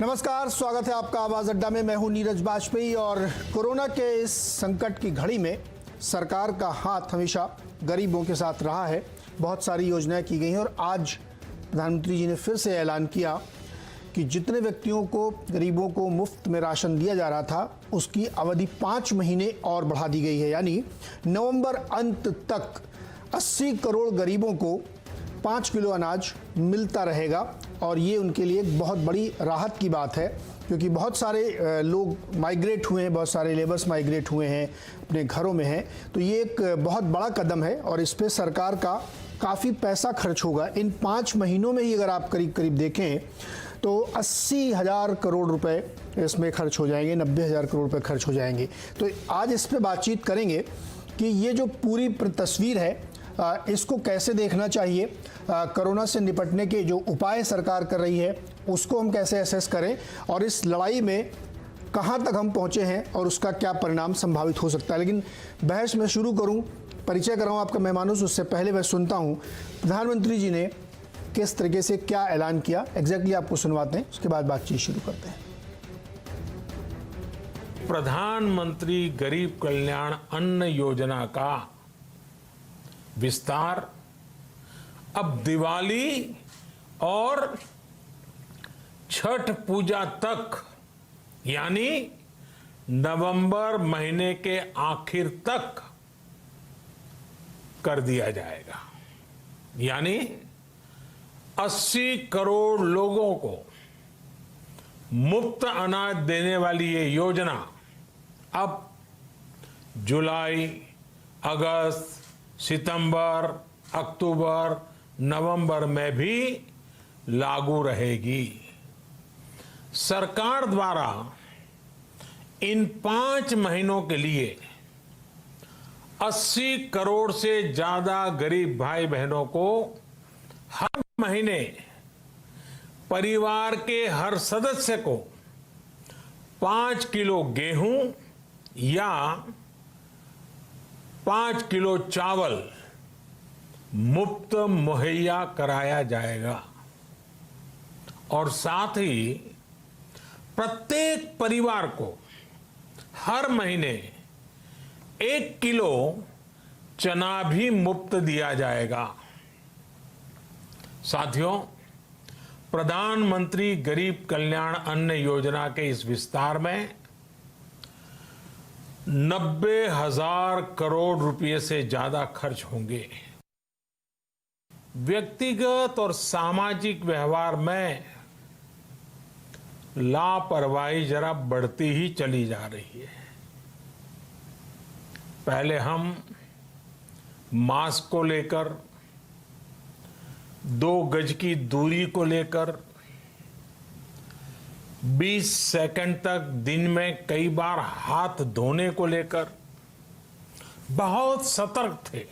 नमस्कार, स्वागत है आपका आवाज अड्डा में। मैं हूं नीरज बाजपेयी और कोरोना के इस संकट की घड़ी में सरकार का हाथ हमेशा गरीबों के साथ रहा है। बहुत सारी योजनाएं की गई हैं और आज प्रधानमंत्री जी ने फिर से ऐलान किया कि जितने व्यक्तियों को, गरीबों को मुफ्त में राशन दिया जा रहा था, उसकी अवधि 5 महीने और बढ़ा दी गई है। यानी नवंबर अंत तक 80 करोड़ गरीबों को 5 किलो अनाज मिलता रहेगा और ये उनके लिए एक बहुत बड़ी राहत की बात है, क्योंकि बहुत सारे लोग माइग्रेट हुए हैं, बहुत सारे लेबर्स माइग्रेट हुए हैं, अपने घरों में हैं। तो ये एक बहुत बड़ा कदम है और इस पे सरकार का काफ़ी पैसा खर्च होगा। इन 5 महीनों में ही अगर आप करीब करीब देखें तो 80,000 करोड़ रुपए इसमें खर्च हो जाएंगे, 90,000 करोड़ रुपए खर्च हो जाएंगे। तो आज इस पे बातचीत करेंगे कि ये जो पूरी तस्वीर है इसको कैसे देखना चाहिए, कोरोना से निपटने के जो उपाय सरकार कर रही है उसको हम कैसे असेस करें और इस लड़ाई में कहां तक हम पहुंचे हैं और उसका क्या परिणाम संभावित हो सकता है। लेकिन बहस में शुरू करूं, परिचय कराऊं आपका मेहमानों से, उससे पहले मैं सुनता हूं प्रधानमंत्री जी ने किस तरीके से क्या ऐलान किया। एग्जैक्टली आपको सुनवाते हैं, उसके बाद बातचीत शुरू करते हैं। प्रधानमंत्री गरीब कल्याण अन्न योजना का विस्तार अब दिवाली और छठ पूजा तक, यानी नवंबर महीने के आखिर तक कर दिया जाएगा। यानी 80 करोड़ लोगों को मुफ्त अनाज देने वाली ये योजना अब जुलाई, अगस्त, सितंबर, अक्टूबर, नवंबर में भी लागू रहेगी। सरकार द्वारा इन 5 महीनों के लिए 80 करोड़ से ज्यादा गरीब भाई बहनों को हर महीने परिवार के हर सदस्य को 5 किलो गेहूं या 5 किलो चावल मुफ्त मुहैया कराया जाएगा और साथ ही प्रत्येक परिवार को हर महीने 1 किलो चना भी मुफ्त दिया जाएगा। साथियों, प्रधानमंत्री गरीब कल्याण अन्न योजना के इस विस्तार में 90,000 करोड़ रुपए से ज्यादा खर्च होंगे। व्यक्तिगत और सामाजिक व्यवहार में लापरवाही जरा बढ़ती ही चली जा रही है। पहले हम मास्क को लेकर, 2 गज की दूरी को लेकर 20 सेकंड तक दिन में कई बार हाथ धोने को लेकर बहुत सतर्क थे,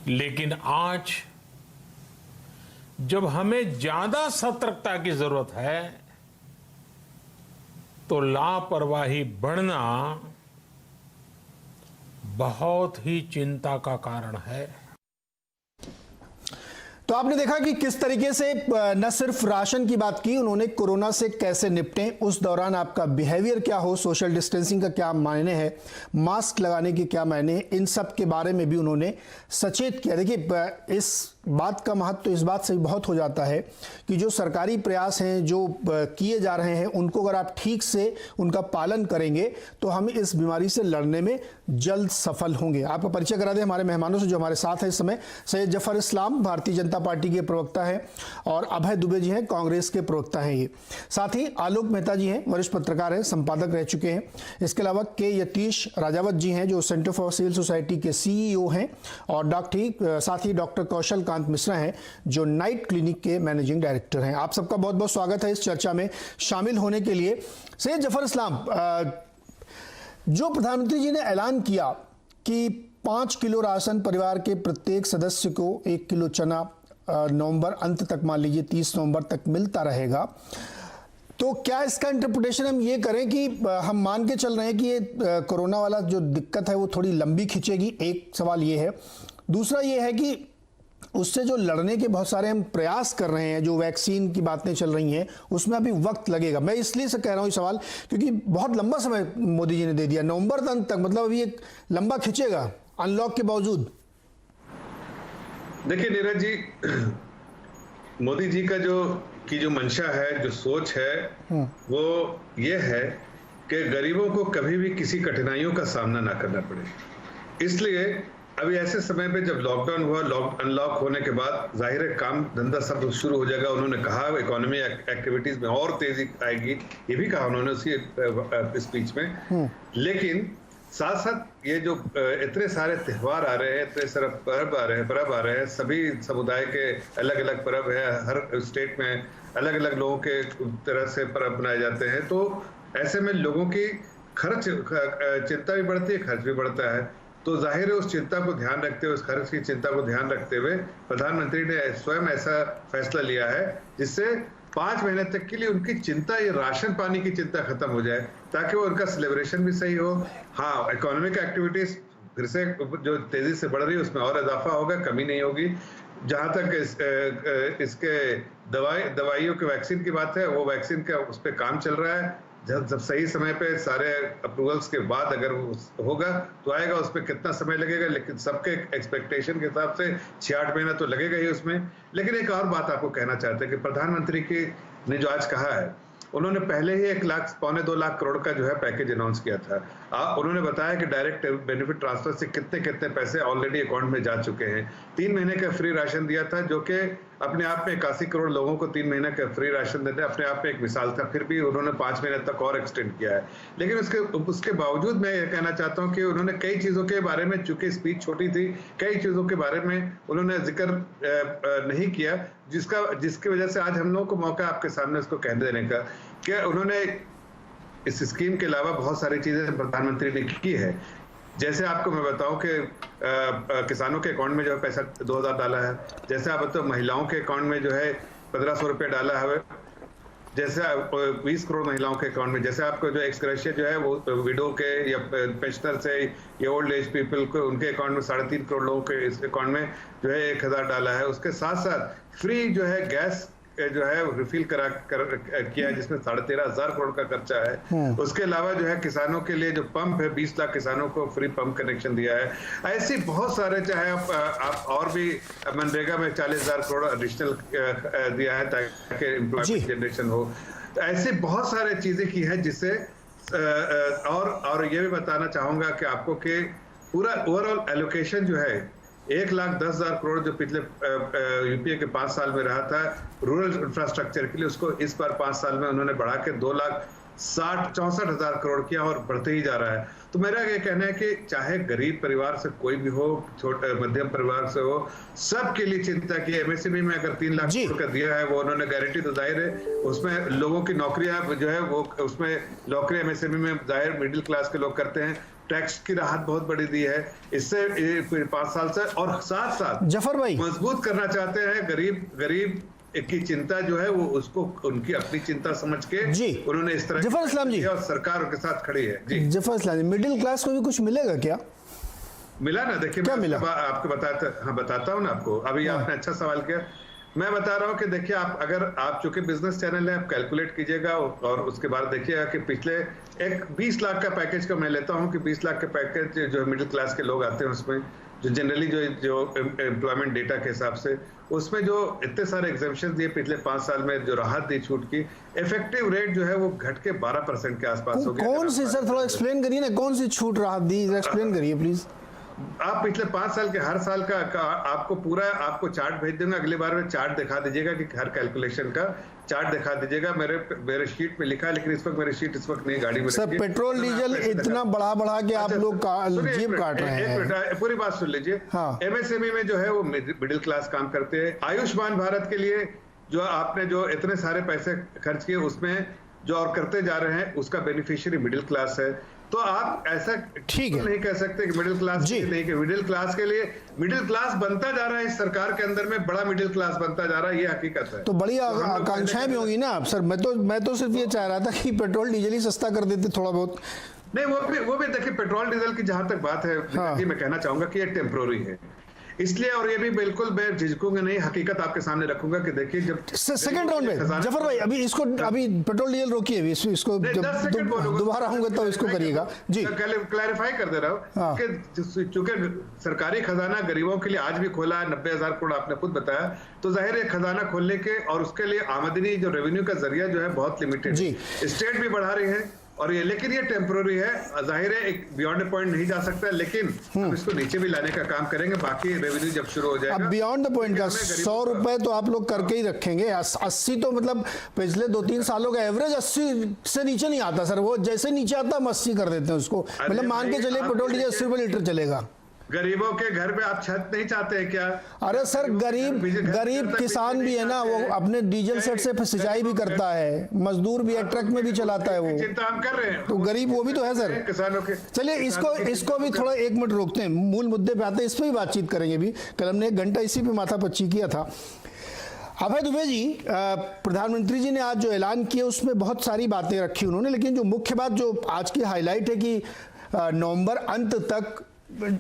लेकिन आज जब हमें ज्यादा सतर्कता की जरूरत है तो लापरवाही बढ़ना बहुत ही चिंता का कारण है। तो आपने देखा कि किस तरीके से न सिर्फ राशन की बात की उन्होंने, कोरोना से कैसे निपटें, उस दौरान आपका बिहेवियर क्या हो, सोशल डिस्टेंसिंग का क्या मायने है, मास्क लगाने के क्या मायने हैं, इन सब के बारे में भी उन्होंने सचेत किया। देखिए, इस बात का महत्व तो इस बात से भी बहुत हो जाता है कि जो सरकारी प्रयास हैं, जो किए जा रहे हैं, उनको अगर आप ठीक से उनका पालन करेंगे तो हम इस बीमारी से लड़ने में जल्द सफल होंगे। आपका परिचय करा दें हमारे मेहमानों से जो हमारे साथ है इस समय। सैयद जफर इस्लाम भारतीय जनता पार्टी के प्रवक्ता हैं और अभय दुबे जी हैं, कांग्रेस के प्रवक्ता हैं ये। साथ ही आलोक मेहता जी हैं, वरिष्ठ पत्रकार हैं, संपादक रह चुके हैं। इसके अलावा के यतीश राजावत जी हैं जो सेंटर फॉर सिविल सोसाइटी के CEO हैं और साथ ही डॉक्टर कौशल कांत मिश्रा हैं जो नाइट क्लिनिक के मैनेजिंग डायरेक्टर हैं। आप सबका बहुत बहुत स्वागत है इस चर्चा में शामिल होने के लिए। सैयद जफर इस्लाम, जो प्रधानमंत्री जी ने ऐलान किया कि 5 किलो राशन परिवार के प्रत्येक सदस्य को 1 किलो चना नवंबर अंत तक, मान लीजिए 30 नवंबर तक मिलता रहेगा, तो क्या इसका इंटरप्रिटेशन हम ये करें कि हम मान के चल रहे हैं कि ये कोरोना वाला जो दिक्कत है वो थोड़ी लंबी खिंचेगी? एक सवाल ये है। दूसरा ये है कि उससे जो लड़ने के बहुत सारे हम प्रयास कर रहे हैं, जो वैक्सीन की बातें चल रही हैं, उसमें अभी वक्त लगेगा। मैं इसलिए से कह रहा हूँ ये सवाल क्योंकि बहुत लंबा समय मोदी जी ने दे दिया, नवंबर तक, मतलब अभी एक लंबा खिंचेगा अनलॉक के बावजूद। देखिए नीरज जी, मोदी जी का जो मंशा है, जो सोच है, वो ये है कि गरीबों को कभी भी किसी कठिनाइयों का सामना ना करना पड़े। इसलिए अभी ऐसे समय पे जब लॉकडाउन हुआ, अनलॉक होने के बाद जाहिर है काम धंधा सब शुरू हो जाएगा। उन्होंने कहा इकोनॉमी एक्टिविटीज में और तेजी आएगी, ये भी कहा उन्होंने उसकी स्पीच में। लेकिन साथ साथ ये जो इतने सारे त्यौहार आ रहे हैं, इतने सारे पर्व आ रहे हैं, सभी समुदाय के अलग अलग पर्व है, हर स्टेट में अलग अलग लोगों के तरह से पर्व बनाए जाते हैं। तो ऐसे में लोगों की चिंता भी बढ़ती है, खर्च भी बढ़ता है। तो जाहिर है उस चिंता को ध्यान रखते हुए, उस खर्च की चिंता को ध्यान रखते हुए प्रधानमंत्री ने स्वयं ऐसा फैसला लिया है जिससे 5 महीने तक के लिए उनकी चिंता, ये राशन पानी की चिंता खत्म हो जाए, ताकि वो उनका सेलिब्रेशन भी सही हो। हाँ, इकोनॉमिक एक्टिविटीज फिर से जो तेजी से बढ़ रही है उसमें और इजाफा होगा, कमी नहीं होगी। जहां तक इसके दवाइयों के वैक्सीन की बात है, वो वैक्सीन का उस पर काम चल रहा है। जब सही समय पे सारे अप्रूवल्स के बाद अगर वो होगा तो आएगा। उस पर कितना समय लगेगा, लेकिन सबके एक्सपेक्टेशन के हिसाब से 6-8 महीना तो लगेगा ही उसमें। लेकिन एक और बात आपको कहना चाहते हैं कि प्रधानमंत्री ने जो आज कहा है, उन्होंने पहले ही 1 लाख पौने 2 लाख करोड़ का जो है पैकेज अनाउंस किया था। उन्होंने बताया कि डायरेक्ट बेनिफिट ट्रांसफर से कितने पैसे ऑलरेडी अकाउंट में जा चुके हैं। 3 महीने का फ्री राशन दिया था, जो कि अपने आप में 81 करोड़ लोगों को 3 महीने का फ्री राशन देना अपने आप में एक मिसाल था। फिर भी उन्होंने 5 महीने तक और एक्सटेंड किया है। लेकिन उसके बावजूद मैं ये कहना चाहता हूँ कि उन्होंने कई चीजों के बारे में, चूंकि स्पीच छोटी थी, कई चीजों के बारे में उन्होंने जिक्र नहीं किया, जिसकी वजह से आज हम लोगों को मौका आपके सामने उसको कह देने का कि उन्होंने इस स्कीम के अलावा बहुत सारी चीजें प्रधानमंत्री ने की है। जैसे आपको मैं बताऊं कि किसानों के अकाउंट में जो है पैसा 2000 डाला है। जैसे आप बताओ महिलाओं के अकाउंट में जो है 1500 रुपये डाला है। जैसे 20 करोड़ महिलाओं के अकाउंट में, जैसे आपको जो एक्स ग्रेशिया जो है वो विडो के या पेंशनर से या ओल्ड एज पीपल को उनके अकाउंट में 3.5 करोड़ लोगों के इस अकाउंट में जो है 1000 डाला है। उसके साथ साथ फ्री जो है गैस जो है रिफिल किया है, जिसमें 13,500 करोड़ का खर्चा है। उसके अलावा जो है किसानों के लिए जो पंप है, 20 लाख किसानों को फ्री पंप कनेक्शन दिया है। ऐसी बहुत सारे, चाहे आप और भी मनरेगा में 40,000 करोड़ एडिशनल दिया है ताकि एम्प्लॉयमेंट जनरेशन हो। ऐसी बहुत सारे चीजें की है जिससे और ये भी बताना चाहूंगा कि आपको कि पूरा ओवरऑल एलोकेशन जो है 1,10,000 करोड़ जो पिछले यूपीए के 5 साल में रहा था रूरल इंफ्रास्ट्रक्चर के लिए, उसको इस बार 5 साल में उन्होंने बढ़ा के 2,64,000 करोड़ किया और बढ़ते ही जा रहा है। तो मेरा ये कहना है कि चाहे गरीब परिवार से कोई भी हो, छोटे मध्यम परिवार से हो, सबके लिए चिंता की। एमएसएमई में अगर 3 लाख करोड़ का दिया है, वो उन्होंने गारंटी, तो जाहिर है उसमें लोगों की नौकरियां जो है वो उसमें नौकरी एमएसएमई में जाहिर मिडिल क्लास के लोग करते हैं। टैक्स की राहत बहुत बड़ी दी है इससे 5 साल से। और साथ साथ जफर भाई मजबूत करना चाहते हैं गरीब की चिंता जो है वो उसको उनकी अपनी चिंता समझ के जी उन्होंने इस तरह जफर इस्लाम जी, और सरकार उनके साथ खड़ी है। जी जफर इस्लाम जी, मिडिल क्लास को भी कुछ मिलेगा क्या? मिला ना, देखिए क्या मिला? आपको बताता हूँ ना आपको। अभी आपने अच्छा सवाल किया। मैं बता रहा हूँ कि देखिए, आप चूंकि बिजनेस चैनल है, आप कैलकुलेट कीजिएगा और उसके बाद देखिएगा कि पिछले एक 20 लाख का पैकेज का मैं लेता हूँ कि 20 लाख के पैकेज जो मिडिल क्लास के लोग आते हैं उसमें जो जनरली जो एम्प्लॉयमेंट डेटा के हिसाब से उसमें जो इतने सारे एग्जेम्पशन दिए पिछले 5 साल में, जो राहत दी छूट की, इफेक्टिव रेट जो है वो घट के 12% के आसपास हो गया। कौन सी सर, थोड़ा एक्सप्लेन करिए ना, कौन सी छूट राहत दी, एक्सप्लेन करिए प्लीज। आप पिछले 5 साल के हर साल का आपको चार्ट भेज दूंगा। अगली बार में चार्ट दिखा दीजिएगा कि हर कैलकुलेशन का चार्ट दिखा दीजिएगा। मेरे शीट में लिखा है, लेकिन इस वक्त मेरी शीट इस वक्त नहीं गाड़ी में। सर पेट्रोल डीजल इतना बढ़ा के आप लोग जेब काट रहे हैं। पूरी बात सुन लीजिए। एमएसएमई में जो है वो मिडिल क्लास काम करते हैं। आयुष्मान भारत के लिए जो आपने जो इतने सारे पैसे खर्च किए, उसमें जो और करते जा रहे हैं उसका बेनिफिशियरी मिडिल क्लास है। तो आप ऐसा ठीक है नहीं कह सकते कि मिडिल क्लास नहीं, कि मिडिल क्लास के लिए मिडिल क्लास बनता जा रहा है। इस सरकार के अंदर में बड़ा मिडिल क्लास बनता जा रहा है, ये हकीकत है। तो बड़ी आकांक्षाएं भी होंगी ना आप सर। मैं तो सिर्फ ये चाह रहा था कि पेट्रोल डीजल ही सस्ता कर देते थोड़ा बहुत। नहीं, वो भी देखिए, पेट्रोल डीजल की जहां तक बात है, मैं कहना चाहूंगा कि ये टेम्पोररी है। इसलिए, और ये भी बिल्कुल मैं झिझकूंगा नहीं, हकीकत आपके सामने रखूंगा कि देखिए जब सेकंड राउंड में जफर भाई अभी इसको अभी पेट्रोल डीजल रोकिए, अभी इसको जब दोबारा होंगे तो इसको करिएगा जी। क्लैरिफाई कर दे रहा हूँ कि चूंकि सरकारी खजाना गरीबों के लिए आज भी खोला है, 90,000 करोड़ आपने खुद बताया, तो जाहिर है खजाना खोलने के और उसके लिए आमदनी जो रेवेन्यू का जरिया जो है बहुत लिमिटेड है। स्टेट भी बढ़ा रही है और ये, लेकिन ये टेम्पररी है, जाहिर है एक बियॉन्ड द पॉइंट नहीं जा सकता, लेकिन हम इसको नीचे भी लाने का काम करेंगे, बाकी रेवेन्यू जब शुरू हो जाएगा। अब बियॉन्ड द पॉइंट का 100 रुपए तो आप लोग करके ही रखेंगे, 80 तो मतलब पिछले 2-3 सालों का एवरेज 80 से नीचे नहीं आता सर, वो जैसे नीचे आता हम 80 कर देते हैं उसको, मतलब मान के चलिए पेट्रोल डीजल 80 रुपए लीटर चलेगा। गरीबों के घर पे आप छत नहीं चाहते हैं क्या? अरे सर गरीब किसान भी है ना, वो अपने डीजल सेट से सिंचाई भी करता है, मजदूर भी है, ट्रक में भी चलाता है, वो चिंता हम कर रहे हैं, तो गरीब वो भी तो है सर किसानों के। चलिए इसको भी थोड़ा 1 मिनट रोकते हैं, मूल मुद्दे पे आते हैं, इस पर भी बातचीत करेंगे। भी कल हमने 1 घंटा इसी पे माथापच्ची किया था। अभय दुबे जी, प्रधानमंत्री जी ने आज जो ऐलान किया उसमें बहुत सारी बातें रखी उन्होंने, लेकिन जो मुख्य बात जो आज की हाईलाइट है कि नवंबर अंत तक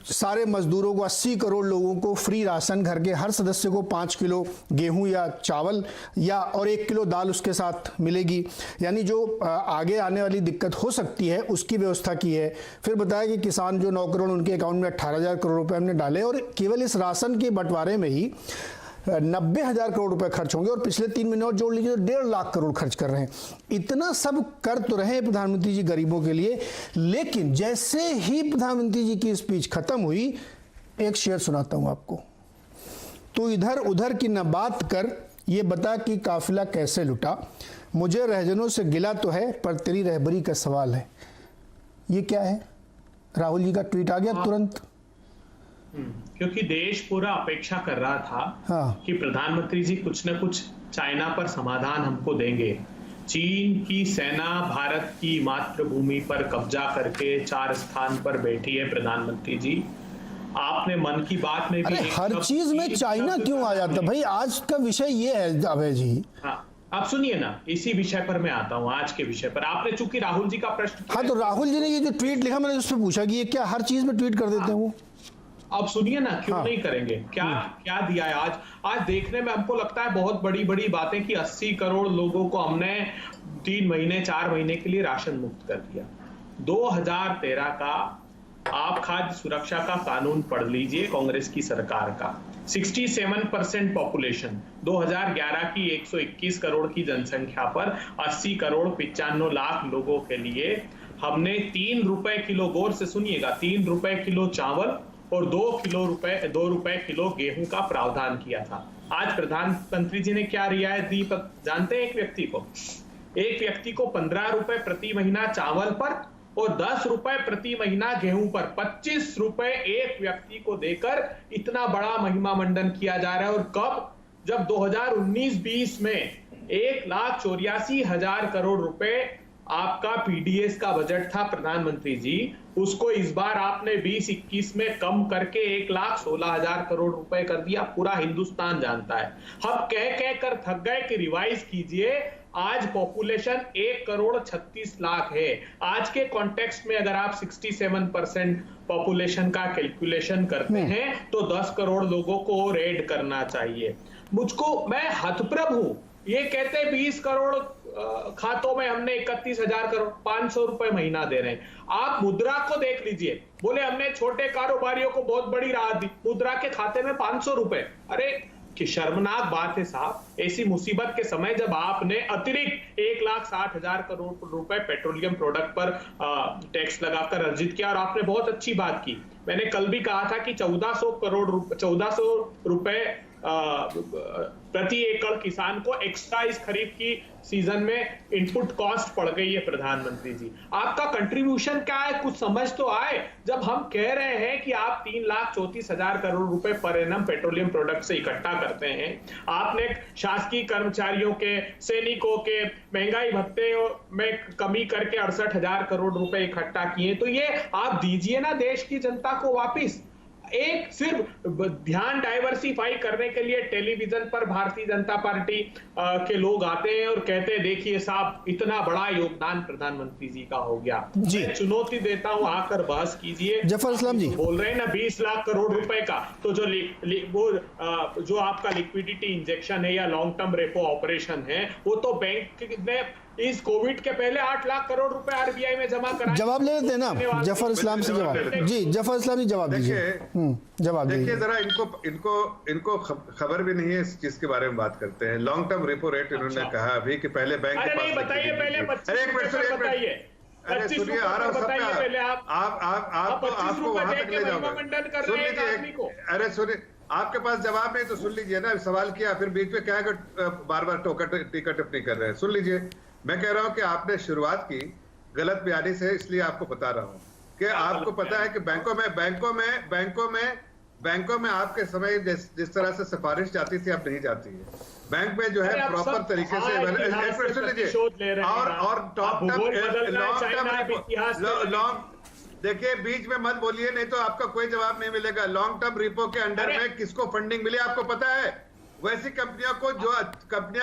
सारे मजदूरों को 80 करोड़ लोगों को फ्री राशन, घर के हर सदस्य को 5 किलो गेहूं या चावल या और 1 किलो दाल उसके साथ मिलेगी, यानी जो आगे आने वाली दिक्कत हो सकती है उसकी व्यवस्था की है। फिर बताया कि किसान जो 9 करोड़ उनके अकाउंट में 18,000 करोड़ रुपए हमने डाले और केवल इस राशन के बंटवारे में ही 90,000 करोड़ रुपए खर्च होंगे और पिछले 3 महीने और जोड़ लीजिए तो 1.5 लाख करोड़ खर्च कर रहे हैं। इतना सब कर तो रहे हैं प्रधानमंत्री जी गरीबों के लिए, लेकिन जैसे ही प्रधानमंत्री जी की स्पीच खत्म हुई, एक शेर सुनाता हूं आपको। तो इधर उधर की न बात कर, ये बता कि काफिला कैसे लुटा, मुझे रहजनों से गिला तो है पर तेरी रहबरी का सवाल है। ये क्या है? राहुल जी का ट्वीट आ गया तुरंत, क्योंकि देश पूरा अपेक्षा कर रहा था कि प्रधानमंत्री जी कुछ न कुछ चाइना पर समाधान हमको देंगे। चीन की सेना भारत की मातृभूमि पर कब्जा करके 4 स्थान पर बैठी है प्रधानमंत्री जी। आपने मन की बात में भी हर चीज में चाइना क्यों आ जाता भाई? आज का विषय ये है अभय जी। हाँ, आप सुनिए ना, इसी विषय पर मैं आता हूँ, आज के विषय पर। आपने चूंकि राहुल जी का प्रश्न, हाँ, तो राहुल जी ने ये जो ट्वीट लिखा, मैंने उस पर पूछा कि ये क्या हर चीज में ट्वीट कर देते हैं वो? अब सुनिए ना, क्यों नहीं करेंगे? क्या दिया है आज देखने में हमको लगता है बहुत बड़ी बड़ी बातें कि 80 करोड़ लोगों को हमने 3 महीने 4 महीने के लिए राशन मुक्त कर दिया। 2013 का आप खाद्य सुरक्षा का कानून पढ़ लीजिए, कांग्रेस की सरकार का। 67% पॉपुलेशन, 2011 की 121 करोड़ की जनसंख्या पर 80 करोड़ 95 लाख लोगों के लिए हमने 3 रुपए किलो, गौर से सुनिएगा, 3 रुपए किलो चावल और 2 रुपए किलो गेहूं का प्रावधान किया था। आज प्रधानमंत्री जी ने क्या रियायत दी जानते हैं? एक व्यक्ति को 15 रुपए प्रति महीना चावल पर और 10 रुपए प्रति महीना गेहूं पर, 25 रुपए एक व्यक्ति को देकर इतना बड़ा महिमा मंडन किया जा रहा है। और कब? जब 2019-20 में 1,84,000 करोड़ रुपए आपका पीडीएस का बजट था प्रधानमंत्री जी, उसको इस बार आपने 20-21 में कम करके 1,16,000 करोड़ रुपए कर दिया। पूरा हिंदुस्तान जानता है। हम कह कर थक गए कि रिवाइज कीजिए। आज पॉपुलेशन 1,36,00,000 है। आज के कॉन्टेक्स्ट में अगर आप 67% पॉपुलेशन का कैलकुलेशन करते हैं तो 10 करोड़ लोगों को रेड करना चाहिए। मैं हतप्रभ हूं, ये कहते 20 करोड़ खातों में हमने 31,000 करोड़, 500 रुपए महीना दे रहे हैं। आप मुद्रा को देख लीजिए, बोले हमने छोटे कारोबारियों को बहुत बड़ी राहत दी, मुद्रा के खाते में 500 रुपए। अरे कि शर्मनाक बात है साहब। ऐसी मुसीबत के समय जब आपने अतिरिक्त 1,60,000 करोड़ रुपए पेट्रोलियम प्रोडक्ट पर टैक्स लगाकर अर्जित किया, और आपने बहुत अच्छी बात की। मैंने कल भी कहा था कि 1400 रुपए प्रति एकड़ किसान को एक्स्ट्रा इस खरीफ की सीजन में इनपुट कॉस्ट पड़ गई है। प्रधानमंत्री जी, आपका कंट्रीब्यूशन क्या है? कुछ समझ तो आए। जब हम कह रहे हैं कि आप 3,34,000 करोड़ रुपए पर एनम पेट्रोलियम प्रोडक्ट से इकट्ठा करते हैं, आपने शासकीय कर्मचारियों के, सैनिकों के महंगाई भत्ते में कमी करके 68,000 करोड़ रुपए इकट्ठा किए, तो ये आप दीजिए ना देश की जनता को वापिस। एक सिर्फ ध्यान डाइवर्सिफाई करने के लिए टेलीविजन पर भारतीय जनता पार्टी के लोग आते हैं और कहते हैं देखिए साहब इतना बड़ा योगदान प्रधानमंत्री जी का हो गया। जी। मैं चुनौती देता हूं, आकर बहस कीजिए। जफर इस्लाम जी बोल रहे हैं ना 20 लाख करोड़ रुपए का, तो जो आपका लिक्विडिटी इंजेक्शन है या लॉन्ग टर्म रेपो ऑपरेशन है, वो तो बैंक ने इस कोविड के पहले 8 लाख करोड़ रुपए आरबीआई में जमा कराए। जवाब ले लेते हैं ना जफर इस्लाम से जवाब। जी जफर इस्लाम जी जवाब दीजिए। जवाब देखिए दीजिए। जरा इनको खबर भी नहीं है इस चीज के बारे में बात करते हैं। लॉन्ग टर्म रेपो रेट इन्होंने कहा अभी कि पहले बैंक के पास बताइए पहले 25 बताइए। अरे सुनिए आ रहा हूं सब पे आपको वहां तक ले जाऊंगा। सुन लीजिए, अरे सुनिए आपके पास जवाब नहीं तो सुन लीजिए ना। सवाल किया फिर बीच में क्या बार बार टीका टिप्पणी कर रहे हैं। सुन लीजिए, मैं कह रहा हूं कि आपने शुरुआत की गलत बयानी से, इसलिए आपको बता रहा हूं कि आपको पता है कि बैंकों में आपके समय जिस तरह से सिफारिश जाती थी अब नहीं जाती है। बैंक में जो है प्रॉपर तरीके से सुन लीजिए और टॉप लॉन्ग देखिए बीच में मत बोलिए नहीं तो आपका कोई जवाब नहीं मिलेगा। लॉन्ग टर्म रिपो के अंडर में किसको फंडिंग मिली आपको पता है? वैसी कंपनियों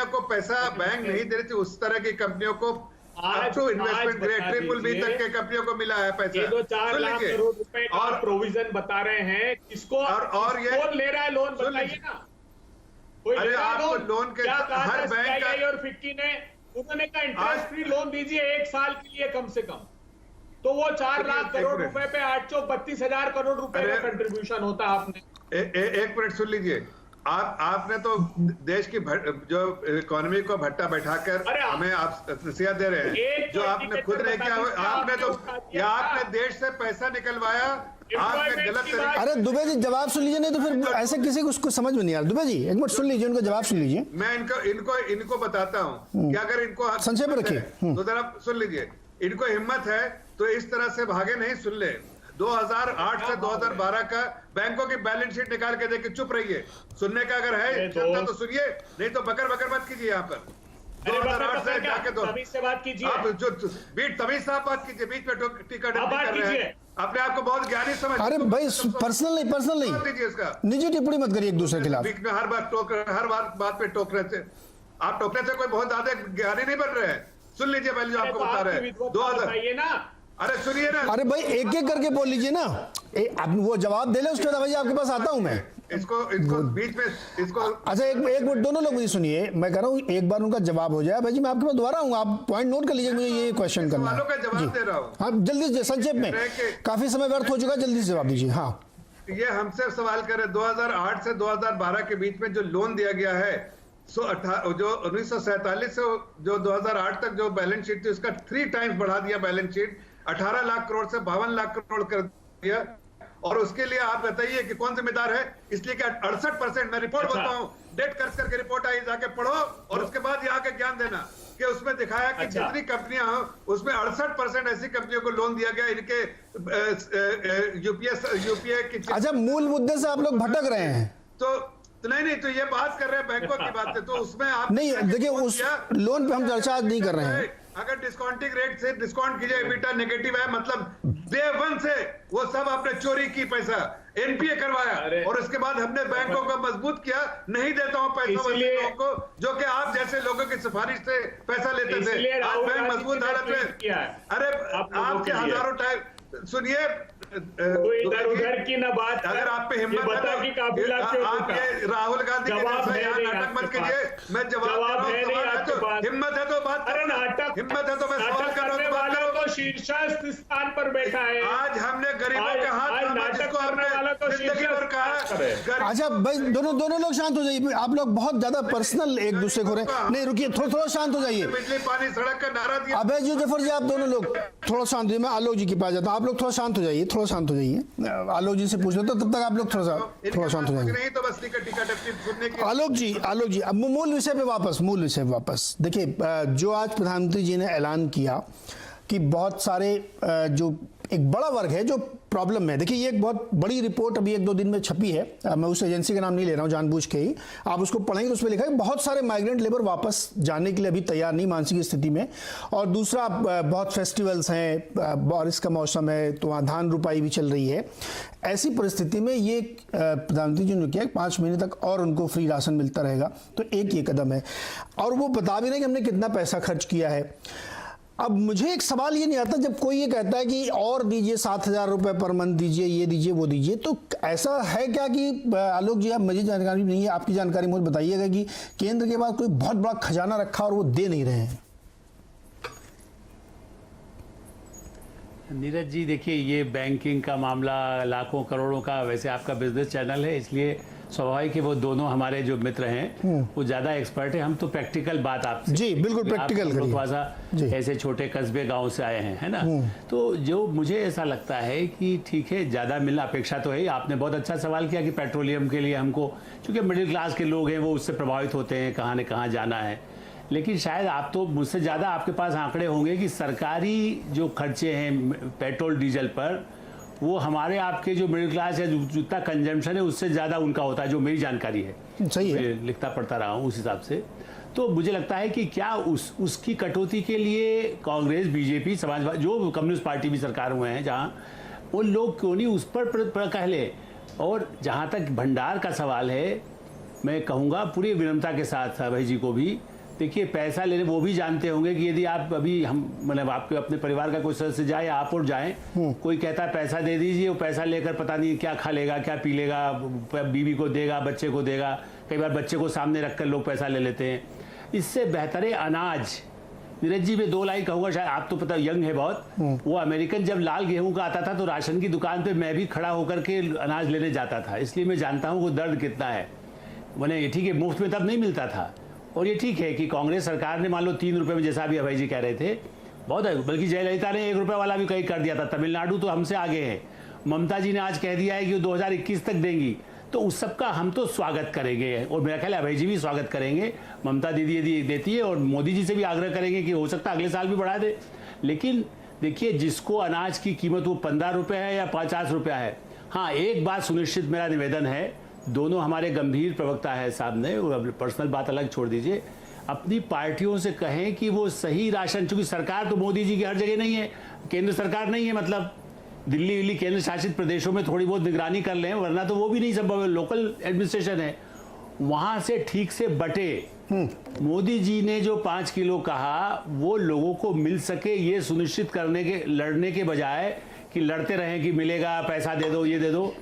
को पैसा बैंक नहीं दे रही थी, उस तरह की कंपनियों को up to investment grade triple B तक के कंपनियों को मिला है पैसा। ये 4 लाख करोड़ रुपए का और प्रोविजन बता रहे हैं किसको और ये कौन ले रहा है लोन बताइए ना। कोई अरे आपको लोन के हर बैंक का और फिक्की ने उन्होंने कहा इंटरेस्ट फ्री लोन दीजिए 1 साल के लिए कम से कम, तो वो 4 लाख करोड़ रुपए पे 832,000 करोड़ रुपए का कंट्रीब्यूशन होता है। आपने एक मिनट सुन लीजिए। आपने तो देश की जो इकोनॉमी को भट्टा बैठाकर हमें आप नसीहत दे रहे हैं जो आपने खुद नहीं किया। आपने देश से पैसा निकलवाया, आपने गलत तरीके। अरे दुबे जी जवाब सुन लीजिए, नहीं तो फिर ऐसे किसी को उसको समझ में नहीं आ रहा। दुबे जी एक मिनट सुन लीजिए, उनका जवाब सुन लीजिए। मैं इनको बताता हूँ कि अगर इनको संक्षेप में रखिए तो जरा सुन लीजिए। इनको हिम्मत है तो इस तरह से भागे नहीं। सुन ले 2008 से 2012 का बैंकों की बैलेंस शीट निकाल के देखिए। चुप रहिए, सुनने का अगर है क्षमता तो सुनिए, नहीं तो बकर मत कीजिए। यहाँ पर 2008 से जाके तमीज से बात कीजिए। आप जो तमीज से बात कीजिए, बीच में टिकट कर रहे हैं। अपने आपको बहुत ज्ञानी समझ। अरे भाई पर्सनल नहीं दीजिए इसका निजी टिप्पणी मत करिए एक दूसरे के खिलाफ। बीच में हर बात पे टोक रहे थे आप। टोकने से कोई बहुत ज्यादा ज्ञानी नहीं बन रहे हैं। सुन लीजिए पहले जो आपको बता रहे हैं 2000। अरे सुनिए ना। अरे भाई एक एक करके बोल लीजिए ना। अब वो जवाब दे ले, उसके बाद भाई आपके पास आता हूं मैं। इसको बीच में इसको। अच्छा एक मिनट दोनों लोग मुझे सुनिए, मैं कह रहा हूँ एक बार उनका जवाब हो जाए। भाई जी मैं आपके पास दोबारा हूँ, आप पॉइंट नोट कर लीजिए, मुझे ये क्वेश्चन करना है। का जवाब दे रहा हूँ। हाँ जल्दी से संक्षेप में, काफी समय व्यर्थ हो चुका, जल्दी से जवाब दीजिए। हाँ ये हमसे सवाल कर रहे 2008 से 2012 के बीच में जो लोन दिया गया है जो 1947 से जो 2008 तक जो बैलेंस शीट थी उसका 3 टाइम्स बढ़ा दिया। बैलेंस शीट 18 लाख करोड़ से 52 लाख करोड़ कर दिया। और उसके लिए आप बताइए कि कौन जिम्मेदार है? इसलिए कि 68% मैं रिपोर्ट बोलता हूं, डेट कर करके रिपोर्ट आई, जाके पढ़ो और उसके बाद यहाँ के ज्ञान देना कि उसमें दिखाया कि जितनी कंपनियां उसमें 68% ऐसी कंपनियों को लोन दिया गया इनके यूपीए की। अच्छा मूल मुद्दे से आप लोग भटक रहे हैं। तो नहीं तो ये बात कर रहे हैं बैंकों की बात है, तो उसमें आप नहीं देखिए उस लोन पे हम चर्चा आज नहीं कर रहे हैं। अगर डिस्काउंटिंग रेट से डिस्काउंट कीजिए, एबिटा नेगेटिव है, मतलब डे 1 से वो सब आपने चोरी की पैसा, एनपीए करवाया और उसके बाद हमने बैंकों को मजबूत किया। नहीं देता हूं पैसा लोगों को जो कि आप जैसे लोगों की सिफारिश से पैसा लेते थे। आज बैंक मजबूत हालत में। अरे आपके हजारों टाइम सुनिए, इधर उधर की ना बात। अगर आप पे हिम्मत है तो आप ये राहुल गांधी के जैसा यहाँ नाटक मत कीजिए। मैं जवाब दे रहा हूँ, तो हिम्मत है तो बात करो। हिम्मत है तो मैं सवाल कर रहा हूँ, बात करो। तो शीर्षस्थ स्थान पर बैठा है। आज हमने गरीबों के हाथ जिसको आपने जिंदगी भर कहा। अच्छा भाई दोनों लोग शांत हो जाइए। आप लोग बहुत ज्यादा पर्सनल एक दूसरे को नहीं, रुकिए थोड़ा शांत हो जाइए। बिजली पानी सड़क का नारा दिया। अबे जी जफर जी आप दोनों लोग थोड़ा शांत हो जाइए। मैं आलोक जी के पास जाता हूँ, आप लोग थोड़ा शांत हो जाइए, थोड़ा शांत हो जाइए। आलोक जी से पूछ लेता तब तक आप लोग थोड़ा शांत हो जाएंगे। नहीं तो बस टिकट आलोक जी अब मूल विषय पे वापस देखिए जो आज प्रधानमंत्री जी ने ऐलान किया कि बहुत सारे जो एक बड़ा वर्ग है जो प्रॉब्लम में है। देखिए ये एक बहुत बड़ी रिपोर्ट अभी 1-2 दिन में छपी है, मैं उस एजेंसी का नाम नहीं ले रहा हूँ जानबूझ के ही, आप उसको पढ़ेंगे तो उसमें लिखा है बहुत सारे माइग्रेंट लेबर वापस जाने के लिए अभी तैयार नहीं मानसिक स्थिति में। और दूसरा बहुत फेस्टिवल्स हैं, बारिश का मौसम है तो वहाँ धान रुपाई भी चल रही है। ऐसी परिस्थिति में ये प्रधानमंत्री जी ने किया 5 महीने तक और उनको फ्री राशन मिलता रहेगा, तो एक ये कदम है। और वो बता भी रहे कि हमने कितना पैसा खर्च किया है। अब मुझे एक सवाल ये नहीं आता, जब कोई ये कहता है कि और दीजिए 7,000 रुपये पर मंथ दीजिए, ये दीजिए वो दीजिए, तो ऐसा है क्या कि आलोक जी, आप मुझे जानकारी नहीं है, आपकी जानकारी मुझे बताइएगा कि केंद्र के पास कोई बहुत बड़ा खजाना रखा और वो दे नहीं रहे हैं? नीरज जी देखिए, ये बैंकिंग का मामला लाखों करोड़ों का, वैसे आपका बिजनेस चैनल है इसलिए स्वाभाविक है वो दोनों हमारे जो मित्र हैं वो ज़्यादा एक्सपर्ट है। हम तो प्रैक्टिकल बात आपसे, जी बिल्कुल प्रैक्टिकल करिए। थोड़ा सा ऐसे छोटे कस्बे गांव से आए हैं, है ना, तो जो मुझे ऐसा लगता है कि ठीक है ज़्यादा मिलना अपेक्षा तो है। आपने बहुत अच्छा सवाल किया कि पेट्रोलियम के लिए हमको, चूँकि मिडिल क्लास के लोग हैं वो उससे प्रभावित होते हैं, कहाँ न कहाँ जाना है। लेकिन शायद आप तो मुझसे ज़्यादा आपके पास आंकड़े होंगे कि सरकारी जो खर्चे हैं पेट्रोल डीजल पर, वो हमारे आपके जो मिडिल क्लास है जितना कंजम्पशन है उससे ज़्यादा उनका होता है, जो मेरी जानकारी है। सही है, लिखता पढ़ता रहा हूँ उस हिसाब से। तो मुझे लगता है कि क्या उसकी कटौती के लिए कांग्रेस, बीजेपी, समाजवादी, जो कम्युनिस्ट पार्टी भी सरकार हुए हैं जहाँ, वो लोग क्यों नहीं उस पर कह ले। और जहाँ तक भंडार का सवाल है, मैं कहूँगा पूरी विनम्रता के साथ अभय जी को भी, देखिए पैसा लेने वो भी जानते होंगे कि यदि आप अभी हम मतलब आपके अपने परिवार का कोई सदस्य जाए, आप और जाएं, कोई कहता है पैसा दे दीजिए, वो पैसा लेकर पता नहीं क्या खा लेगा, क्या पी लेगा, बीवी को देगा, बच्चे को देगा, कई बार बच्चे को सामने रखकर लोग पैसा ले लेते हैं। इससे बेहतर है अनाज। नीरज जी मैं 2 लाइन कहूँगा, शायद आप तो पता यंग है बहुत, वो अमेरिकन जब लाल गेहूँ का आता था तो राशन की दुकान पर मैं भी खड़ा होकर के अनाज लेने जाता था, इसलिए मैं जानता हूँ वो दर्द कितना है। मैंने ठीक है मुफ्त में तब नहीं मिलता था। और ये ठीक है कि कांग्रेस सरकार ने मान लो 3 रुपये में, जैसा अभी अभय जी कह रहे थे, बहुत है, बल्कि जयललिता ने 1 रुपये वाला भी कहीं कर दिया था। तमिलनाडु तो हमसे आगे है। ममता जी ने आज कह दिया है कि वो 2021 तक देंगी, तो उस सब का हम तो स्वागत करेंगे और मेरा ख्याल है अभय जी भी स्वागत करेंगे। ममता दीदी यदि देती है और मोदी जी से भी आग्रह करेंगे कि हो सकता है अगले साल भी बढ़ा दे। लेकिन देखिए जिसको अनाज की कीमत वो 15 रुपये है या 50 रुपया है, हाँ एक बात सुनिश्चित मेरा निवेदन है, दोनों हमारे गंभीर प्रवक्ता है साहब ने, पर्सनल बात अलग छोड़ दीजिए, अपनी पार्टियों से कहें कि वो सही राशन, चूंकि सरकार तो मोदी जी की हर जगह नहीं है, केंद्र सरकार नहीं है, मतलब दिल्ली केंद्र शासित प्रदेशों में थोड़ी बहुत निगरानी कर लें, वरना तो वो भी नहीं संभव है, लोकल एडमिनिस्ट्रेशन है, वहां से ठीक से बटे। मोदी जी ने जो 5 किलो कहा वो लोगों को मिल सके, ये सुनिश्चित करने के, लड़ने के बजाय कि लड़ते रहें कि मिलेगा, पैसा दे दो, ये दे दो।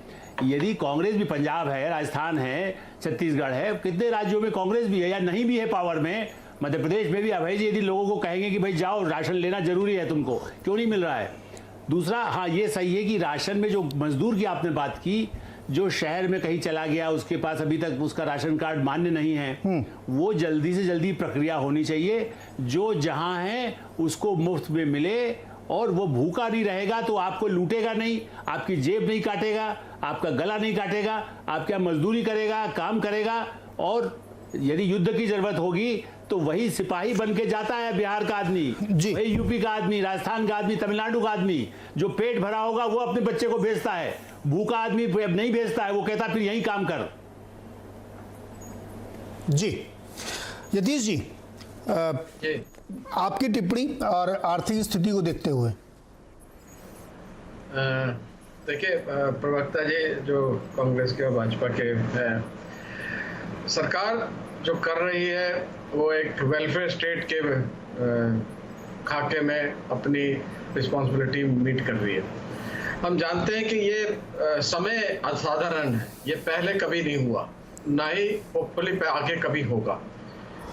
यदि कांग्रेस भी, पंजाब है, राजस्थान है, छत्तीसगढ़ है, कितने राज्यों में कांग्रेस भी है या नहीं भी है पावर में, मध्य प्रदेश में भी अभय जी यदि लोगों को कहेंगे कि भाई जाओ राशन लेना जरूरी है तुमको, क्यों नहीं मिल रहा है। दूसरा, हाँ ये सही है कि राशन में जो मजदूर की आपने बात की, जो शहर में कहीं चला गया उसके पास अभी तक उसका राशन कार्ड मान्य नहीं है, वो जल्दी से जल्दी प्रक्रिया होनी चाहिए, जो जहां है उसको मुफ्त में मिले और वो भूखा नहीं रहेगा तो आपको लूटेगा नहीं, आपकी जेब नहीं काटेगा, आपका गला नहीं काटेगा, आपका मजदूरी करेगा, काम करेगा। और यदि युद्ध की जरूरत होगी तो वही सिपाही बन के जाता है बिहार का आदमी, वही यूपी का आदमी, राजस्थान का आदमी, तमिलनाडु का आदमी, जो पेट भरा होगा वो अपने बच्चे को भेजता है, भूखा आदमी नहीं भेजता है, वो कहता फिर यही काम कर। जी यतीश जी, आपकी टिप्पणी और आर्थिक स्थिति को देखते हुए। देखिए प्रवक्ता जी जो कांग्रेस के और भाजपा के हैं, सरकार जो कर रही है वो एक वेलफेयर स्टेट के खाके में अपनी रिस्पॉन्सिबिलिटी मीट कर रही है। हम जानते हैं कि ये समय असाधारण है, ये पहले कभी नहीं हुआ, ना ही होपफुली पे आगे कभी होगा।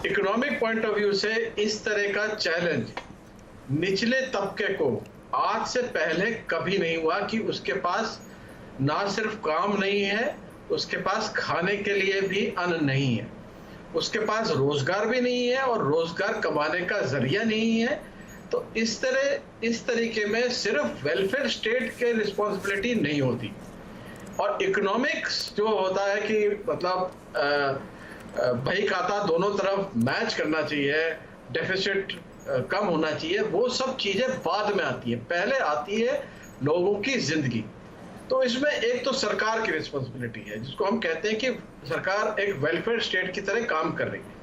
इकोनॉमिक पॉइंट ऑफ व्यू से इस तरह का चैलेंज निचले तबके को आज से पहले कभी नहीं हुआ कि उसके पास ना सिर्फ काम नहीं है, उसके पास खाने के लिए भी अन्न नहीं है, उसके पास रोजगार भी नहीं है और रोजगार कमाने का जरिया नहीं है। तो इस तरीके में सिर्फ वेलफेयर स्टेट के रिस्पॉन्सिबिलिटी नहीं होती, और इकोनॉमिक्स जो होता है कि मतलब भाई खाता दोनों तरफ मैच करना चाहिए, डेफिसिट कम होना चाहिए, वो सब चीजें बाद में आती है, पहले आती है लोगों की जिंदगी। तो इसमें एक तो सरकार की रिस्पॉन्सिबिलिटी है, जिसको हम कहते हैं कि सरकार एक वेलफेयर स्टेट की तरह काम कर रही है।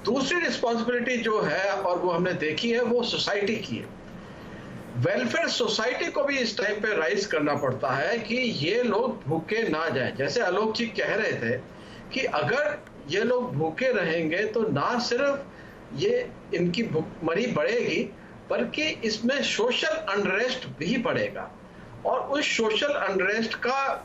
दूसरी रिस्पॉन्सिबिलिटी जो है, और वो हमने देखी है, वो सोसाइटी की है। वेलफेयर सोसाइटी को भी इस टाइम पे राइज करना पड़ता है कि ये लोग भूखे ना जाएं। जैसे आलोक जी कह रहे थे कि अगर ये लोग भूखे रहेंगे तो ना सिर्फ ये इनकी भूखमरी बढ़ेगी, बल्कि इसमें सोशल अनरेस्ट भी बढ़ेगा, और उस सोशल अनरेस्ट का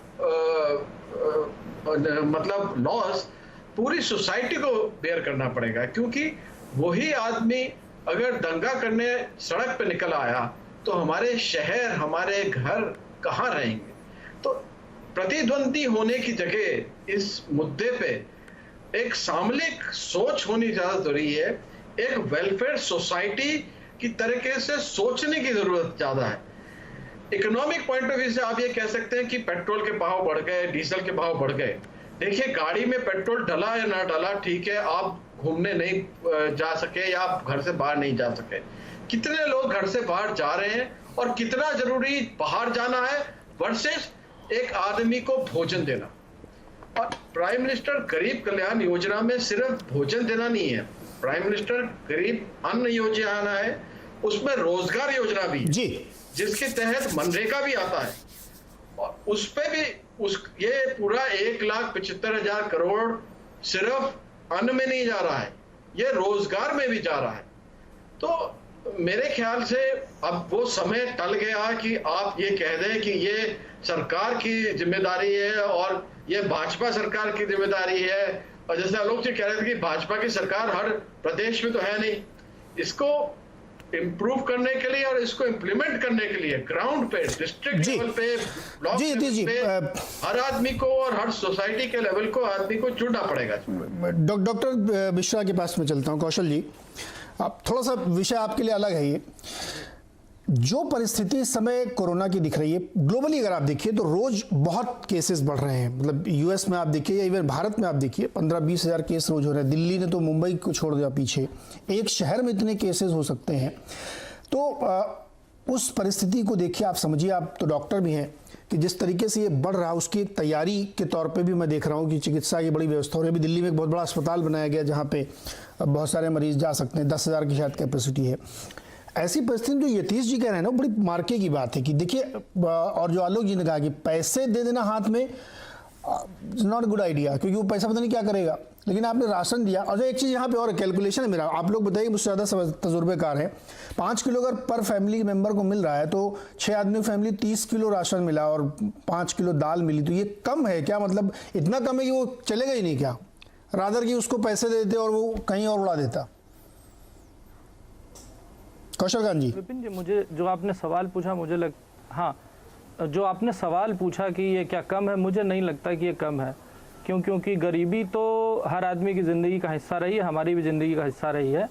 मतलब लॉस पूरी सोसाइटी को बेयर करना पड़ेगा। क्योंकि वही आदमी अगर दंगा करने सड़क पे निकल आया तो हमारे शहर, हमारे घर कहाँ रहेंगे? तो प्रतिद्वंदी होने की जगह इस मुद्दे पे एक सामूहिक सोच होनी ज्यादा जरूरी है। एक वेलफेयर सोसाइटी की तरीके से सोचने की जरूरत ज्यादा है। इकोनॉमिक पॉइंट ऑफ व्यू से आप ये कह सकते हैं कि पेट्रोल के भाव बढ़ गए, डीजल के भाव बढ़ गए। देखिए, गाड़ी में पेट्रोल डला या ना डला, ठीक है, आप घूमने नहीं जा सके या आप घर से बाहर नहीं जा सके। कितने लोग घर से बाहर जा रहे हैं और कितना जरूरी बाहर जाना है वर्सेस एक आदमी को भोजन देना। और प्राइम मिनिस्टर गरीब कल्याण योजना में सिर्फ भोजन देना नहीं है, प्राइम मिनिस्टर गरीब अन्न योजना है, उसमें रोजगार योजना भी है जी, जिसके तहत मनरेगा भी आता है, और उस पे भी ये पूरा 1,75,000 करोड़ सिर्फ अन्न में नहीं जा रहा है, ये रोजगार में भी जा रहा है। तो मेरे ख्याल से अब वो समय टल गया कि आप ये कह दें कि ये सरकार की जिम्मेदारी है और ये भाजपा सरकार की जिम्मेदारी है। और जैसे आलोक जी कह रहे थे कि भाजपा की सरकार हर प्रदेश में तो है नहीं, इसको इम्प्रूव करने के लिए और इसको इम्प्लीमेंट करने के लिए ग्राउंड पे, डिस्ट्रिक्ट लेवल पे, ब्लॉक लेवल पे हर आदमी को और हर सोसाइटी के लेवल को आदमी को जुड़ना पड़ेगा। डॉक्टर मिश्रा के पास में चलता हूं। कौशल जी, आप थोड़ा सा विषय आपके लिए अलग है। ये जो परिस्थिति इस समय कोरोना की दिख रही है ग्लोबली, अगर आप देखिए तो रोज बहुत केसेस बढ़ रहे हैं। मतलब यूएस में आप देखिए या इवन भारत में आप देखिए 15-20 हज़ार केस रोज हो रहे हैं। दिल्ली ने तो मुंबई को छोड़ दिया पीछे, एक शहर में इतने केसेस हो सकते हैं। तो उस परिस्थिति को देखिए, आप समझिए, आप तो डॉक्टर भी हैं, कि जिस तरीके से ये बढ़ रहा है उसकी एक तैयारी के तौर पे भी मैं देख रहा हूँ कि चिकित्सा की बड़ी व्यवस्था हो रही है। अभी दिल्ली में एक बहुत बड़ा अस्पताल बनाया गया जहाँ पे बहुत सारे मरीज जा सकते हैं, 10,000 की शायद कैपेसिटी है। ऐसी परिस्थिति में जो यतीश जी कह रहे हैं ना, बड़ी मार्के की बात है कि देखिए, और जो आलोक जी ने कहा कि पैसे दे देना हाथ में नॉट गुड आइडिया, क्योंकि वो पैसा पता नहीं क्या करेगा। लेकिन आपने राशन दिया। और एक चीज़ यहाँ पे और कैलकुलेशन है मेरा, आप लोग बताइए, मुझसे ज़्यादा तजुर्बेकार है। 5 किलो अगर पर फैमिली मेंबर को मिल रहा है तो 6 आदमी फैमिली 30 किलो राशन मिला और 5 किलो दाल मिली, तो ये कम है क्या? मतलब इतना कम है कि वो चलेगा ही नहीं क्या? रादर कि उसको पैसे दे देते और वो कहीं और उड़ा देता। कौशल खान जी। विपिन जी, मुझे जो आपने सवाल पूछा, मुझे जो आपने सवाल पूछा कि ये क्या कम है, मुझे नहीं लगता कि ये कम है। क्योंकि गरीबी तो हर आदमी की ज़िंदगी का हिस्सा रही है, हमारी भी ज़िंदगी का हिस्सा रही है।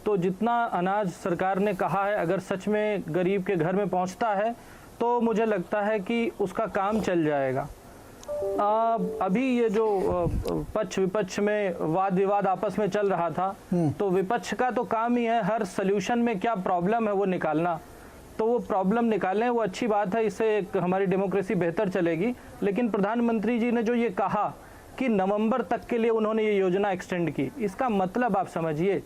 तो जितना अनाज सरकार ने कहा है, अगर सच में गरीब के घर में पहुंचता है तो मुझे लगता है कि उसका काम चल जाएगा। अभी ये जो पक्ष विपक्ष में वाद विवाद आपस में चल रहा था, तो विपक्ष का तो काम ही है हर सल्यूशन में क्या प्रॉब्लम है वो निकालना। तो वो प्रॉब्लम निकालें, वो अच्छी बात है, इससे हमारी डेमोक्रेसी बेहतर चलेगी। लेकिन प्रधानमंत्री जी ने जो ये कहा कि नवंबर तक के लिए उन्होंने ये योजना एक्सटेंड की, इसका मतलब आप समझिए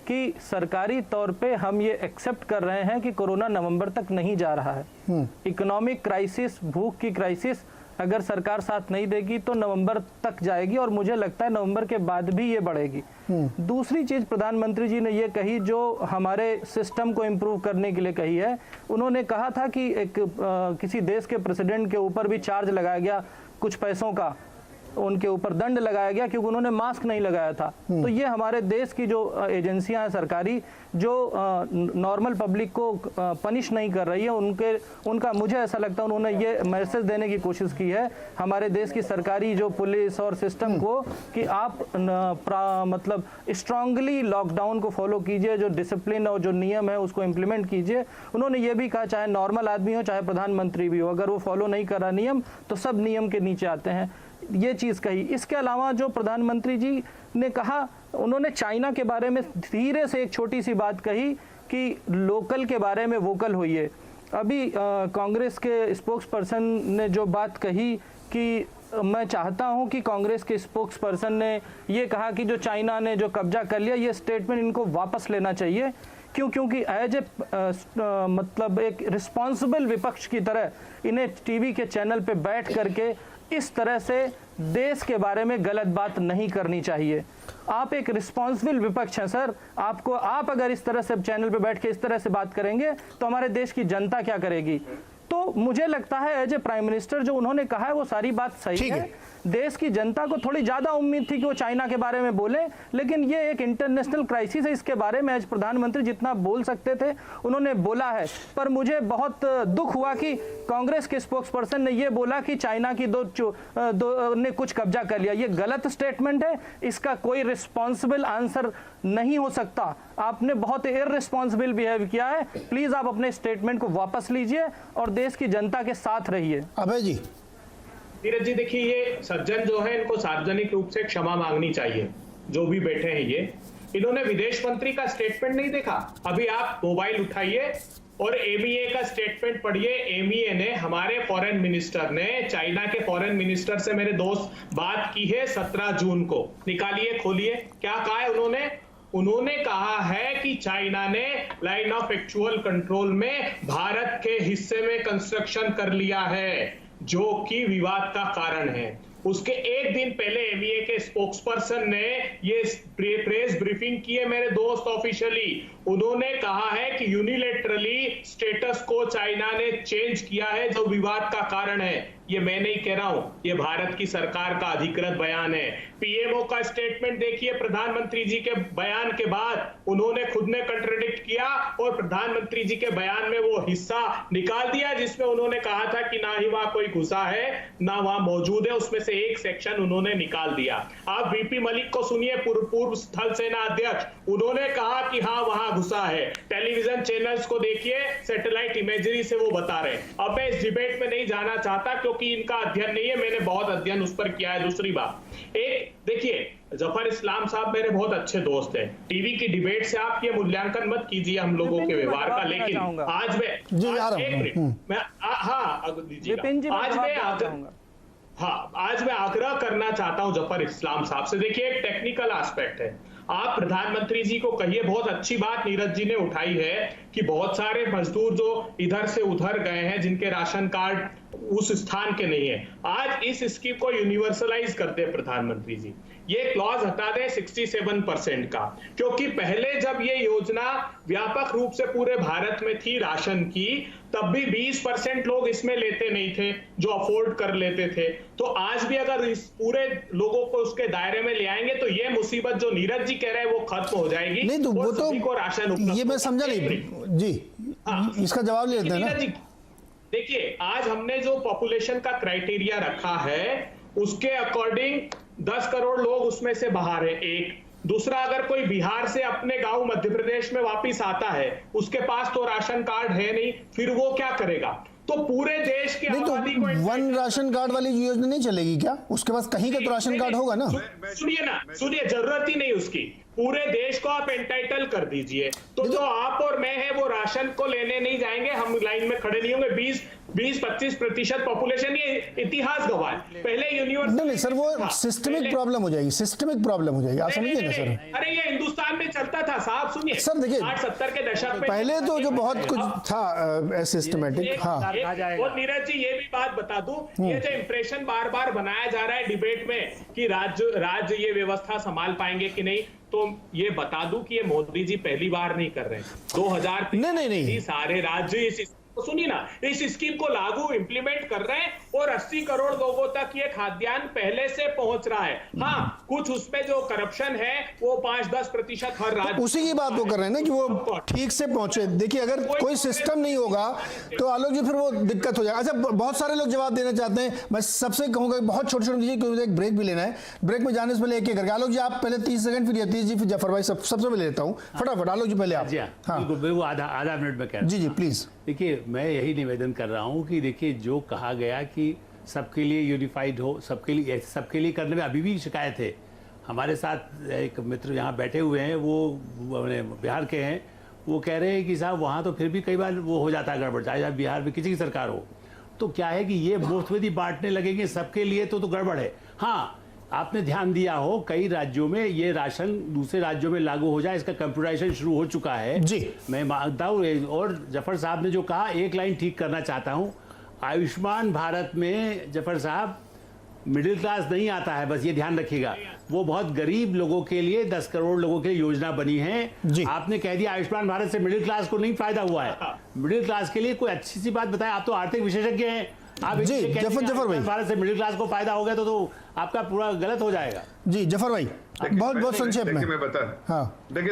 कि सरकारी तौर पे हम ये एक्सेप्ट कर रहे हैं कि कोरोना नवंबर तक नहीं जा रहा है। इकोनॉमिक क्राइसिस, भूख की क्राइसिस अगर सरकार साथ नहीं देगी तो नवंबर तक जाएगी, और मुझे लगता है नवंबर के बाद भी ये बढ़ेगी। दूसरी चीज प्रधानमंत्री जी ने ये कही, जो हमारे सिस्टम को इम्प्रूव करने के लिए कही है। उन्होंने कहा था कि किसी देश के प्रेसिडेंट के ऊपर भी चार्ज लगाया गया, कुछ पैसों का उनके ऊपर दंड लगाया गया क्योंकि उन्होंने मास्क नहीं लगाया था। तो ये हमारे देश की जो एजेंसियां हैं सरकारी, जो नॉर्मल पब्लिक को पनिश नहीं कर रही है, उनका मुझे ऐसा लगता है उन्होंने ये मैसेज देने की कोशिश की है हमारे देश की सरकारी जो पुलिस और सिस्टम को कि आप मतलब स्ट्रांगली लॉकडाउन को फॉलो कीजिए, जो डिसिप्लिन और जो नियम है उसको इम्प्लीमेंट कीजिए। उन्होंने ये भी कहा चाहे नॉर्मल आदमी हो चाहे प्रधानमंत्री भी हो, अगर वो फॉलो नहीं कर रहा नियम तो सब नियम के नीचे आते हैं। ये चीज़ कही। इसके अलावा जो प्रधानमंत्री जी ने कहा, उन्होंने चाइना के बारे में धीरे से एक छोटी सी बात कही कि लोकल के बारे में वोकल होइए। अभी कांग्रेस के स्पोक्स पर्सन ने जो बात कही कि मैं चाहता हूं कि कांग्रेस के स्पोक्स पर्सन ने ये कहा कि जो चाइना ने जो कब्जा कर लिया, ये स्टेटमेंट इनको वापस लेना चाहिए। क्योंकि एज ए मतलब एक रिस्पॉन्सिबल विपक्ष की तरह इन्हें टीवी के चैनल पे बैठ करके इस तरह से देश के बारे में गलत बात नहीं करनी चाहिए। आप एक रिस्पॉन्सिबल विपक्ष हैं सर, आप अगर इस तरह से चैनल पे बैठ के इस तरह से बात करेंगे तो हमारे देश की जनता क्या करेगी? तो मुझे लगता है एज ए प्राइम मिनिस्टर जो उन्होंने कहा है वो सारी बात सही है। देश की जनता को थोड़ी ज्यादा उम्मीद थी कि वो चाइना के बारे में बोले, लेकिन ये एक इंटरनेशनल क्राइसिस है, इसके बारे में आज प्रधानमंत्री जितना बोल सकते थे उन्होंने बोला है। पर मुझे बहुत दुख हुआ कि कांग्रेस के स्पोक्स पर्सन ने ये बोला कि चाइना की दो ने कुछ कब्जा कर लिया। ये गलत स्टेटमेंट है, इसका कोई रिस्पॉन्सिबल आंसर नहीं हो सकता। आपने बहुत इररिस्पॉन्सिबल बिहेव किया है। प्लीज आप अपने स्टेटमेंट को वापस लीजिए और देश की जनता के साथ रहिए। अभय जी। धीरज जी, देखिए ये सज्जन जो है इनको सार्वजनिक रूप से क्षमा मांगनी चाहिए, जो भी बैठे हैं ये। इन्होंने विदेश मंत्री का स्टेटमेंट नहीं देखा। अभी आप मोबाइल उठाइए और एमईए का स्टेटमेंट पढ़िए। एमईए ने, हमारे फॉरेन मिनिस्टर ने चाइना के फॉरेन मिनिस्टर से मेरे दोस्त बात की है 17 जून को। निकालिए, खोलिए, क्या कहा है उन्होंने कहा है कि चाइना ने लाइन ऑफ एक्चुअल कंट्रोल में भारत के हिस्से में कंस्ट्रक्शन कर लिया है, जो कि विवाद का कारण है। उसके एक दिन पहले एमईए के स्पोक्सपर्सन ने ये प्रेस ब्रीफिंग की है मेरे दोस्त ऑफिशियली। उन्होंने कहा है कि यूनिलेटरली स्टेटस को चाइना ने चेंज किया है, जो विवाद का कारण है। ये मैं नहीं कह रहा हूं, ये भारत की सरकार का अधिकृत बयान है। पीएमओ का स्टेटमेंट देखिए, प्रधानमंत्री जी के बयान के बाद उन्होंने खुद ने कंट्राडिक्ट किया और प्रधानमंत्री जी के बयान में वो हिस्सा निकाल दिया जिसमें उन्होंने कहा था कि ना ही वहां कोई घुसा है ना वहां मौजूद है, उसमें से एक सेक्शन उन्होंने निकाल दिया। आप वीपी मलिक को सुनिए, पूर्व स्थल सेना अध्यक्ष, उन्होंने कहा कि हाँ वहां घुसा है। टेलीविजन चैनल्स को देखिए, सैटेलाइट इमेजरी से वो बता रहे। अब मैं इस डिबेट में नहीं जाना चाहता क्योंकि इनका अध्ययन नहीं है, मैंने बहुत अध्ययन उस पर किया है। दूसरी बात, एक देखिए, जफर इस्लाम साहब मेरे बहुत अच्छे दोस्त हैं। टीवी की डिबेट से आप ये मूल्यांकन मत कीजिए हम लोगों के व्यवहार का, लेकिन आज मैं आज मैं आग्रह करना चाहता हूं जफर इस्लाम साहब से। देखिए, एक टेक्निकल एस्पेक्ट है। आप प्रधानमंत्री जी को कहिए, बहुत अच्छी बात नीरज जी ने उठाई है कि बहुत सारे मजदूर जो इधर से उधर गए हैं जिनके राशन कार्ड उस स्थान के नहीं है, आज इस स्कीम को यूनिवर्सलाइज करते हैं प्रधानमंत्री जी। ये क्लॉज हटा दें 67% का, क्योंकि पहले जब ये योजना व्यापक रूप से पूरे भारत में थी राशन की, तब भी 20% लोग इसमें लेते नहीं थे जो अफोर्ड कर लेते थे। तो आज भी अगर इस पूरे लोगों को उसके दायरे में ले आएंगे तो ये मुसीबत जो नीरज जी कह रहे हैं वो खत्म हो जाएगी। नहीं तो वो तो को राशन ये मैं समझा नहीं जी, इसका जवाब ले लेते हैं ना। देखिए, आज हमने जो पॉपुलेशन का क्राइटेरिया रखा है उसके अकॉर्डिंग 10 करोड़ लोग उसमें से बाहर है। एक दूसरा, अगर कोई बिहार से अपने गांव मध्य प्रदेश में वापस आता है, उसके पास तो राशन कार्ड है नहीं, फिर वो क्या करेगा? तो पूरे देश की आबादी को वन राशन कार्ड वाली योजना नहीं चलेगी क्या? उसके पास कहीं का तो राशन कार्ड होगा ना। सुनिए, जरूरत ही नहीं उसकी। पूरे देश को आप एंटाइटल कर दीजिए, तो जो आप और मैं है वो राशन को लेने नहीं जाएंगे, हम लाइन में खड़े नहीं होंगे। 20-25% पॉपुलेशन, ये इतिहास गवाह है। पहले यूनिवर्सल नहीं सर, वो सिस्टमिक प्रॉब्लम हो जाएगी, सिस्टमिक प्रॉब्लम हो जाएगी, आप समझिए ना सर। अरे ये हिंदुस्तान में चलता था साहब। सुनिए सर, देखिए 60-70 के दशक में पहले तो जो बहुत कुछ था सिस्टमेटिक। हाँ, और नीरज जी ये भी बात बता दूं, ये जो इंप्रेशन बार बार बनाया जा रहा है डिबेट में कि राज्य ये व्यवस्था संभाल पाएंगे कि नहीं, तो ये बता दूं कि ये मोदी जी पहली बार नहीं कर रहे हैं। 2000 नहीं सारे राज्य इस तो सुनिए ना, इस स्कीम को लागू इंप्लीमेंट कर रहे हैं और 80 करोड़ लोगों तक ये खाद्यान्न पहले से पहुंच रहा है। हाँ, कुछ उसमें जो करप्शन है वो 5-10% हर राज्य, उसी की बात वो कर रहे हैं ना कि वो ठीक से पहुंचे। देखिए, अगर कोई सिस्टम नहीं होगा तो आलोक जी फिर वो दिक्कत हो जाएगा। अच्छा, बहुत सारे लोग जवाब देना चाहते हैं, मैं सबसे कहूंगा बहुत छोटे दीजिए क्योंकि एक ब्रेक भी लेना है। ब्रेक में जाने से पहले एक करके आलोक जी आप पहले 30 सेकंड, फिर यतीश जी, फिर जफर भाई, सबसे पहले लेता हूँ फटाफट। आलोक जी पहले आप। हाँ, वो आधा मिनट में कह रहा हूं। जी प्लीज। देखिए, मैं यही निवेदन कर रहा हूं कि देखिए, जो कहा गया कि सबके लिए यूनिफाइड हो, सबके लिए करने में अभी भी शिकायत है। हमारे साथ एक मित्र यहाँ बैठे हुए हैं, वो बिहार के हैं, वो कह रहे हैं कि साहब वहाँ तो फिर भी कई बार वो हो जाता है गड़बड़, चाहे बिहार में किसी की सरकार हो। तो क्या है कि ये मुफ्त बांटने लगेंगे सबके लिए तो गड़बड़ है। हाँ, आपने ध्यान दिया हो कई राज्यों में ये राशन दूसरे राज्यों में लागू हो जाए, इसका कंप्यूटराइजेशन शुरू हो चुका है जी। मैं मानता हूँ। और जफर साहब ने जो कहा, एक लाइन ठीक करना चाहता हूँ, आयुष्मान भारत में जफर साहब मिडिल क्लास नहीं आता है, बस ये ध्यान रखिएगा। वो बहुत गरीब लोगों के लिए 10 करोड़ लोगों के लिए योजना बनी है। आपने कह दिया आयुष्मान भारत से मिडिल क्लास को नहीं फायदा हुआ है। मिडिल क्लास के लिए कोई अच्छी सी बात बताएं। आप तो आर्थिक विशेषज्ञ हैं, आप जी जफर भाई, भारत से मिडिल क्लास को फायदा हो गया तो आपका पूरा गलत हो जाएगा। जी जफर भाई, बहुत संक्षेप में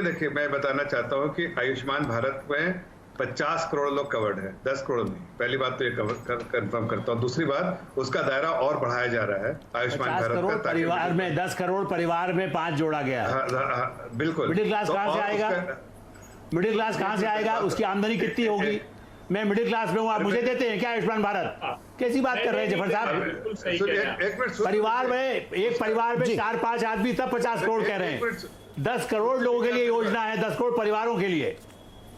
देखिए मैं बताना चाहता हूँ कि आयुष्मान भारत में 50 करोड़ लोग कवर्ड है, 10 करोड़ नहीं। पहली बात तो ये कंफर्म करता हूँ। दूसरी बात, उसका दायरा और बढ़ाया जा रहा है आयुष्मान भारत का। परिवार में 10 करोड़ परिवार में 5 जोड़ा गया। हाँ, बिल्कुल। मिडिल क्लास कहाँ से आएगा? मिडिल क्लास कहाँ से आएगा? उसकी आमदनी कितनी होगी? मैं मिडिल क्लास में हूँ, आप मुझे देते हैं क्या आयुष्मान भारत? कैसी बात कर रहे हैं जफर साहब? परिवार में एक परिवार में 4-5 आदमी तब 50 करोड़ कह रहे हैं। 10 करोड़ लोगों के लिए योजना है, 10 करोड़ परिवारों के लिए।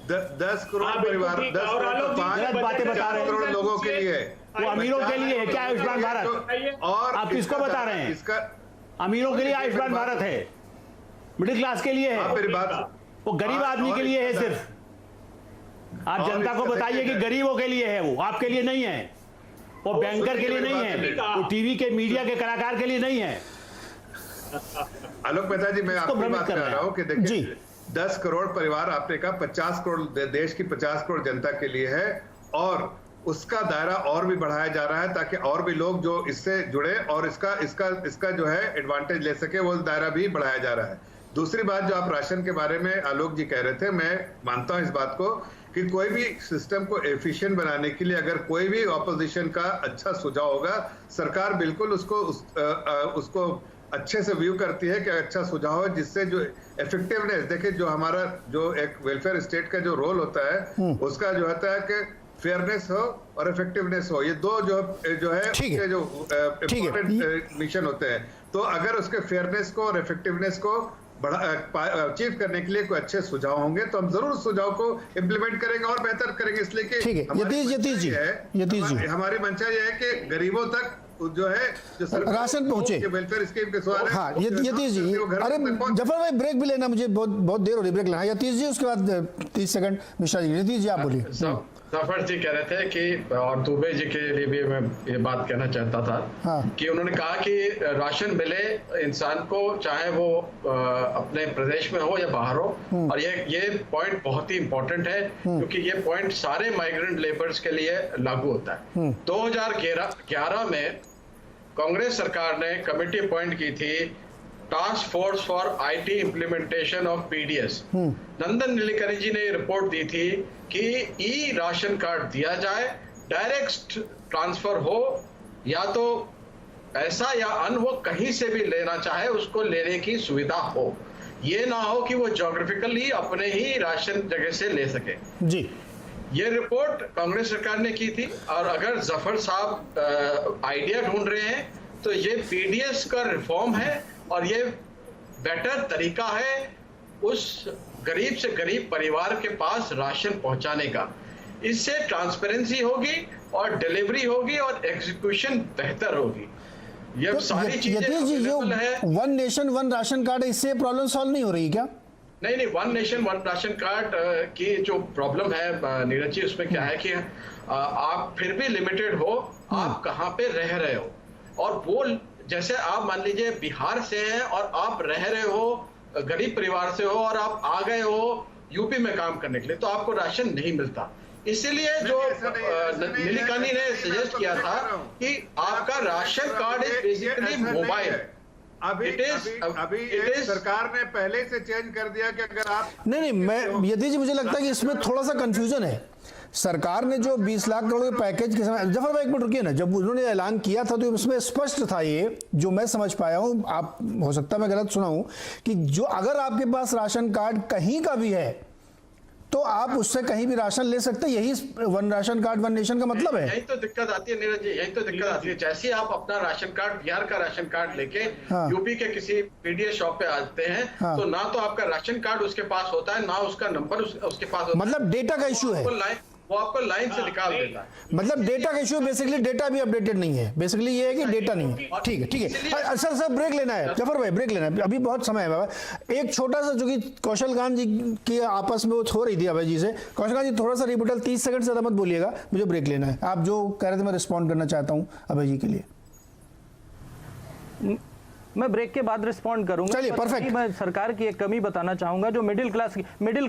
10 करोड़ परिवार, 10 करोड़ बातें बता रहे हैं। करोड़ लोगों के लिए, वो अमीरों के लिए है क्या आयुष्मान भारत? और आप किसको बता रहे हैं? अमीरों के लिए आयुष्मान भारत है, मिडिल क्लास के लिए है, मेरी बात, वो गरीब आदमी के लिए है सिर्फ। आप जनता को बताइए कि गरीबों के लिए है, वो आपके लिए नहीं है, वो बैंकर के लिए नहीं है, वो टीवी के मीडिया के कलाकार के लिए नहीं है। आलोक मेहता जी, मैं आपकी बात कर रहा हूँ कि देखिए 10 करोड़ परिवार आपने कहा, 50 करोड़ देश की 50 करोड़ जनता के लिए है, और उसका दायरा और भी बढ़ाया जा रहा है ताकि और भी लोग जो इससे जुड़े और इसका जो है एडवांटेज ले सके, वो दायरा भी बढ़ाया जा रहा है। दूसरी बात, जो आप राशन के बारे में आलोक जी कह रहे थे, मैं मानता हूं इस बात को कि कोई भी सिस्टम को एफिशिएंट बनाने के लिए अगर कोई भी ऑपोजिशन का अच्छा सुझाव होगा, सरकार बिल्कुल उसको अच्छे से व्यू करती है कि अच्छा सुझाव है, जिससे जो इफेक्टिवनेस, देखिए जो हमारा जो एक वेलफेयर स्टेट का जो रोल होता है, उसका जो होता है कि फेयरनेस हो और इफेक्टिवनेस हो, ये दो जो है उसके जो इम्पोर्टेंट मिशन होते हैं। तो अगर उसके फेयरनेस को और इफेक्टिवनेस को अचीव करने के लिए कोई अच्छे सुझाव होंगे तो हम जरूर सुझाव को इम्प्लीमेंट करेंगे और बेहतर करेंगे। इसलिए कि हमारी मंशा ये है कि गरीबों तक जो है जो राशन पहुंचे, वेलफेयर स्कीम के सवाल है। हाँ, यतीश जी, अरे जफर भाई ब्रेक भी लेना, मुझे बहुत देर हो रही, ब्रेक लेना। यतीश जी, उसके बाद 30 सेकंड मिश्रा जी। यतीश जी आप बोलिए। जफर जी कह रहे थे कि, और दुबे जी के लिए भी मैं ये बात कहना चाहता था, हाँ। कि उन्होंने कहा कि राशन मिले इंसान को, चाहे वो अपने प्रदेश में हो या बाहर हो, और ये पॉइंट बहुत ही इंपॉर्टेंट है क्योंकि ये पॉइंट सारे माइग्रेंट लेबर्स के लिए लागू होता है। 2011 में कांग्रेस सरकार ने कमेटी अपॉइंट की थी, task force for IT implementation of PDS. Nandan Nilekani ji ने रिपोर्ट दी थी कि ई राशन कार्ड दिया जाए, डायरेक्ट ट्रांसफर हो, या तो ऐसा या अन वो कहीं से भी लेना चाहे उसको लेने की सुविधा हो, ये ना हो कि वो ज्योग्राफिकली अपने ही राशन जगह से ले सके। जी, ये रिपोर्ट कांग्रेस सरकार ने की थी। और अगर जफर साहब आइडिया ढूंढ रहे हैं तो ये पीडीएस का रिफॉर्म है और ये बेटर तरीका है उस गरीब से गरीब परिवार के पास राशन पहुंचाने का। इससे ट्रांसपेरेंसी होगी और डिलीवरी होगी और एग्जीक्यूशन बेहतर होगी। ये तो सारी चीजें अवेलेबल है। One nation one ration card, इससे प्रॉब्लम सॉल्व नहीं हो रही क्या? नहीं, one nation one ration card की जो प्रॉब्लम है नीरज जी, उसमें क्या है कि आप फिर भी लिमिटेड हो, आप कहाँ पे रह रहे हो, और वो जैसे आप मान लीजिए बिहार से हैं और आप रह रहे हो, गरीब परिवार से हो, और आप आ गए हो यूपी में काम करने के लिए, तो आपको राशन नहीं मिलता। इसीलिए जो नीलेकनी ने सजेस्ट किया था कि आपका ration card is basically mobile. अभी सरकार ने पहले से चेंज कर दिया कि अगर आप नहीं, मैं यतीश जी, मुझे लगता है कि इसमें थोड़ा सा कंफ्यूजन है। सरकार ने जो 20 लाख करोड़ के पैकेज के समय, जफर भाई एक मिनट रुकिए ना, जब उन्होंने ऐलान किया था तो उसमें स्पष्ट था, ये जो मैं समझ पाया हूं, आप हो सकता है मैं गलत सुना हूं, कि जो अगर आपके पास राशन कार्ड कहीं का भी है तो आप उससे कहीं भी राशन ले सकते हैं, यही one ration card one nation का मतलब है। यही तो दिक्कत आती है नीरज जी, यही तो दिक्कत आती है। जैसे ही आप अपना राशन कार्ड, बिहार का राशन कार्ड लेके हाँ। यूपी के किसी पीडीएस शॉप पे आते हैं, हाँ। तो ना तो आपका राशन कार्ड उसके पास होता है, ना उसका नंबर उसके पास होता है। मतलब डेटा का इशू है, वो आपको लाइन से निकाल देता है। मतलब डेटा का इशू, बेसिकली डेटा भी अपडेटेड नहीं है, बेसिकली ये है कि डेटा नहीं है। ठीक है, ठीक है सर ब्रेक लेना है जफर भाई, ब्रेक लेना है, अभी बहुत समय है बाबा। एक छोटा सा, जो कि कौशल गांधी जी की आपस में वो हो रही थी अभय जी से, कौशल गांधी जी थोड़ा सा रिबटल 30 सेकंड से ज्यादा मत बोलिएगा, मुझे ब्रेक लेना है। आप जो कह रहे थे मैं रिस्पॉन्ड करना चाहता हूँ अभय जी के लिए। मैं ब्रेक के बाद रिस्पॉन्ड करूंगा। चलिए, परफेक्ट। मैं सरकार की एक कमी बताना चाहूंगा, जो मिडिल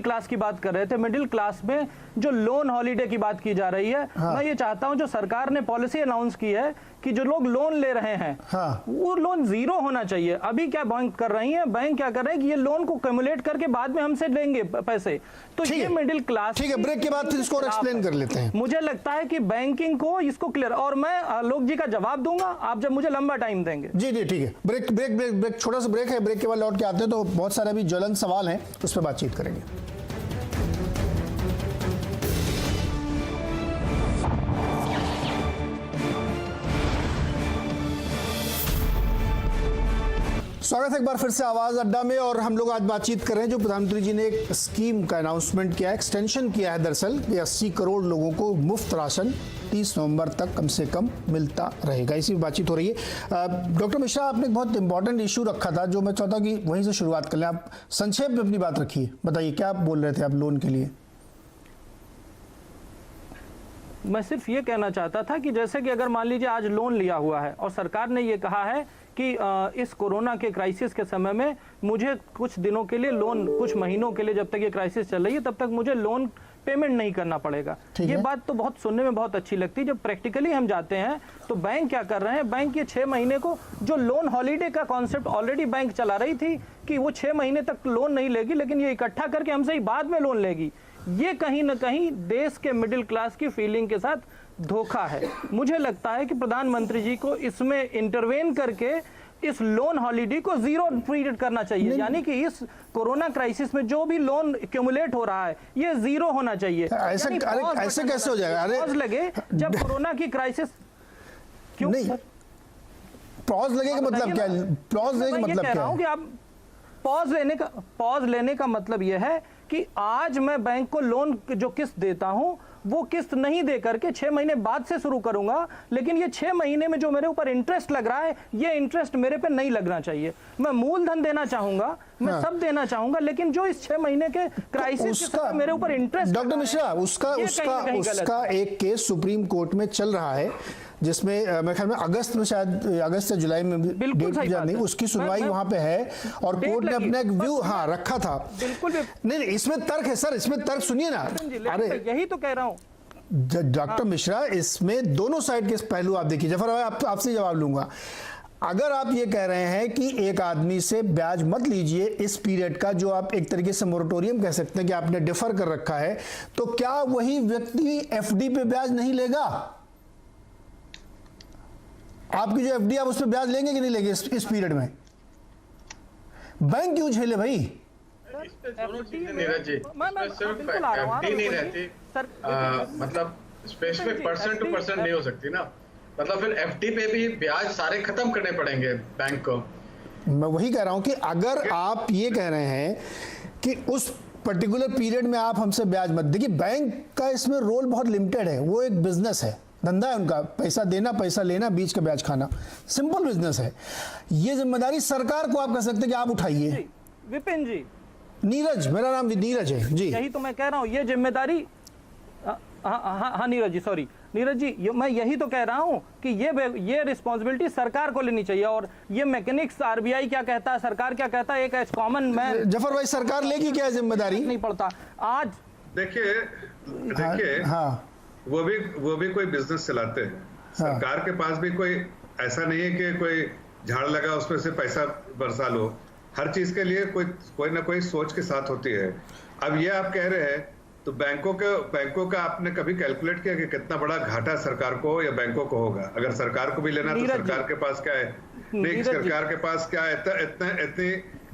क्लास की बात कर रहे थे। मिडिल क्लास में जो लोन हॉलीडे की बात की जा रही है, हाँ। मैं ये चाहता हूं जो सरकार ने पॉलिसी अनाउंस की है कि जो लोग लोन ले रहे हैं, हाँ। वो लोन जीरो होना चाहिए। अभी क्या बैंक कर रही है, बैंक क्या कर रहे हैं कि ये लोन को कम्युलेट करके बाद में हमसे लेंगे पैसे। तो ये मिडिल क्लास, ठीक है, ब्रेक के बाद फिर इसको एक्सप्लेन कर लेते हैं। मुझे लगता है कि बैंकिंग को इसको क्लियर, और मैं आलोक जी का जवाब दूंगा आप जब मुझे लंबा टाइम देंगे। जी जी, ठीक है, ब्रेक ब्रेक ब्रेक ब्रेक छोटा सा ब्रेक है, ब्रेक के बाद लौट के आते हैं, तो बहुत सारे अभी ज्वलंत सवाल हैं, उस पर बातचीत करेंगे। स्वागत है एक बार फिर से आवाज अड्डा में, और हम लोग आज बातचीत कर रहे हैं जो प्रधानमंत्री जी ने एक स्कीम का अनाउंसमेंट किया है, एक्सटेंशन किया है दरअसल, कि 80 करोड़ लोगों को मुफ्त राशन 30 नवंबर तक कम से कम मिलता रहेगा। इसी पर बातचीत हो रही है। डॉक्टर मिश्रा, आपने एक बहुत इंपॉर्टेंट इशू रखा था, जो मैं चाहता हूं कि वहीं से शुरुआत कर लें। आप संक्षेप में अपनी बात रखिए, बताइए क्या आप बोल रहे थे आप लोन के लिए। मैं सिर्फ ये कहना चाहता था कि जैसे कि अगर मान लीजिए आज लोन लिया हुआ है और सरकार ने ये कहा है कि इस कोरोना के क्राइसिस के समय में मुझे कुछ दिनों के लिए लोन, कुछ महीनों के लिए, जब तक ये क्राइसिस चल रही है तब तक मुझे लोन पेमेंट नहीं करना पड़ेगा। ये बात तो बहुत सुनने में बहुत अच्छी लगती है। जब प्रैक्टिकली हम जाते हैं तो बैंक क्या कर रहे हैं, बैंक ये 6 महीने को, जो लोन हॉलीडे का कॉन्सेप्ट ऑलरेडी बैंक चला रही थी कि वो 6 महीने तक लोन नहीं लेगी, लेकिन ये इकट्ठा करके हमसे ही बाद में लोन लेगी। ये कहीं ना कहीं देश के मिडिल क्लास की फीलिंग के साथ धोखा है। मुझे लगता है कि प्रधानमंत्री जी को इसमें इंटरवेन करके इस लोन हॉलीडे को जीरो पीरियड करना चाहिए, यानी कि इस कोरोना क्राइसिस में जो भी लोन एक्यूमुलेट हो रहा है ये जीरो होना चाहिए। ऐसे कैसे हो जाएगा? पॉज लगे जब कोरोना की क्राइसिस, क्यों नहीं, पॉज लगे का मतलब क्या है? पॉज लेने का मतलब क्या है? कि आप पॉज लेने का मतलब यह है कि आज मैं बैंक को लोन जो किस्त देता हूं वो किस्त नहीं दे करके 6 महीने बाद से शुरू करूंगा, लेकिन ये 6 महीने में जो मेरे ऊपर इंटरेस्ट लग रहा है ये इंटरेस्ट मेरे पे नहीं लगना चाहिए। मैं मूलधन देना चाहूंगा, मैं सब देना चाहूंगा, लेकिन जो इस 6 महीने के क्राइसिस के समय मेरे ऊपर इंटरेस्ट, डॉक्टर मिश्रा, उसका एक केस सुप्रीम कोर्ट में चल रहा है, जिसमें मेरे ख्याल में अगस्त में, शायद अगस्त या जुलाई में डेट याद नहीं, उसकी सुनवाई वहां पे है, और कोर्ट ने अपना एक व्यू रखा था। बिल्कुल नहीं, इसमें तर्क है सर, इसमें तर्क सुनिए ना। अरे यही तो कह रहा हूं डॉक्टर मिश्रा, इसमें दोनों साइड के पहलू आप देखिए। जफर भाई, आपसे जवाब लूंगा। अगर आप ये कह रहे हैं कि एक आदमी से ब्याज मत लीजिए इस पीरियड का, जो आप एक तरीके से मोरेटोरियम कह सकते हैं कि आपने डिफर कर रखा है, तो क्या वही व्यक्ति एफडी पे ब्याज नहीं लेगा? आपकी जो एफडी, आप उस पर ब्याज लेंगे कि नहीं लेंगे इस पीरियड में? बैंक क्यों झेले भाई? नीरज जी, सिर्फ एफडी नहीं रहती, मतलब स्पेसिफिक परसेंट टू परसेंट नहीं हो सकती ना, मतलब फिर एफडी पे भी ब्याज सारे खत्म करने पड़ेंगे बैंक को। मैं वही कह रहा हूं कि अगर आप ये कह रहे हैं कि उस पर्टिकुलर पीरियड में आप हमसे ब्याज मत, देखिए बैंक का इसमें रोल बहुत लिमिटेड है, वो एक बिजनेस है, धंधा है उनका, पैसा देना पैसा लेना, बीच का ब्याज खाना, सिंपल बिजनेस है। ये जिम्मेदारी सरकार को आप कह सकते हैं कि आप उठाइए। विपिन जी, नीरज, मेरा नाम नीरज है जी। यही तो मैं कह रहा हूं, ये जिम्मेदारी, हाँ नीरज जी, सॉरी नीरज जी, मैं यही तो कह रहा हूं कि ये रिस्पॉन्सिबिलिटी सरकार को लेनी चाहिए। और ये मैकेनिक्स, आरबीआई क्या कहता है, सरकार क्या कहता है, एक एज कॉमन मैन, जफर भाई, सरकार लेगी क्या जिम्मेदारी? नहीं पड़ता आज। देखिए, हाँ, वो भी कोई बिजनेस चलाते हैं। सरकार के पास भी कोई ऐसा नहीं है कि कोई झाड़ लगा उसमें से पैसा बरसा लो। हर चीज के लिए कोई ना कोई सोच के साथ होती है। अब ये आप कह रहे हैं, तो बैंकों का आपने कभी कैलकुलेट किया कि कितना बड़ा घाटा सरकार को या बैंकों को होगा? अगर सरकार को भी लेना तो सरकार के पास क्या है? नहीं, सरकार के पास क्या है?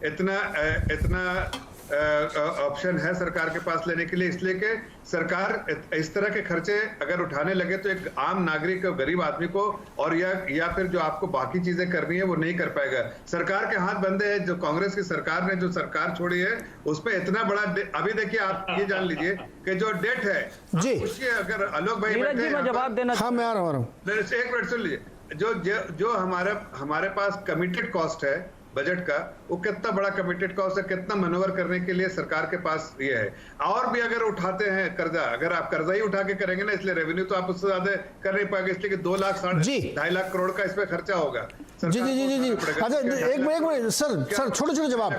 इतना ऑप्शन है सरकार के पास लेने के लिए, इसलिए कि सरकार इस तरह के खर्चे अगर उठाने लगे तो एक आम नागरिक, गरीब आदमी को और या फिर जो आपको बाकी चीजें करनी है वो नहीं कर पाएगा। सरकार के हाथ बंधे हैं। जो कांग्रेस की सरकार ने जो सरकार छोड़ी है उस पर इतना बड़ा अभी देखिए, आप ये जान लीजिए कि जो डेट है जी, उसके अगर आलोक भाई बैठे हैं, जवाब देना, हाँ मैं आ रहा हूँ। एक मिनट सुन लीजिए, जो हमारे पास कमिटेड कॉस्ट है बजट का, वो कितना बड़ा कमिटेड कॉस्ट है, कितना मैनूवर करने के लिए सरकार के पास ये है। और भी अगर उठाते हैं कर्जा, अगर आप कर्जा ही उठा के करेंगे ना, इसलिए रेवेन्यू तो आप उससे ज्यादा कर नहीं पाएंगे, इसलिए कि 2 लाख 2.5 लाख करोड़ का इस पे खर्चा होगा। जी जी जी जी अच्छा, एक मिनट सर, छोटे छोटे जवाब।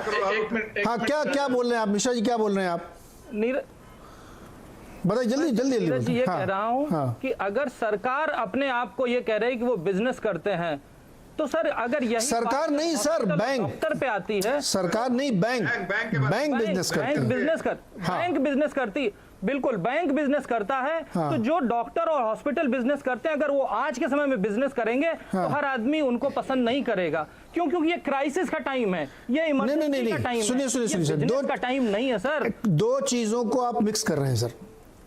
हाँ, क्या बोल रहे हैं आप मिश्रा जी, क्या बोल रहे हैं आप? बताइए जल्दी जल्दी जल्दी। ये कह रहा हूँ कि अगर सरकार अपने आप को ये कह रही है कि वो बिजनेस करते हैं, तो सर अगर यही सरकार नहीं सर, बैंक डॉक्टर पे आती है, सरकार नहीं, बैंक बिजनेस करती है। बैंक बिजनेस करती, बिल्कुल बैंक बिजनेस करता है। तो जो डॉक्टर और हॉस्पिटल बिजनेस करते हैं, अगर वो आज के समय में बिजनेस करेंगे तो हर आदमी उनको पसंद नहीं करेगा। क्यों? क्योंकि ये क्राइसिस का टाइम है, ये इमरजेंसी का टाइम है। सुनिए, दो का टाइम नहीं है सर। दो चीजों को आप मिक्स कर रहे हैं सर,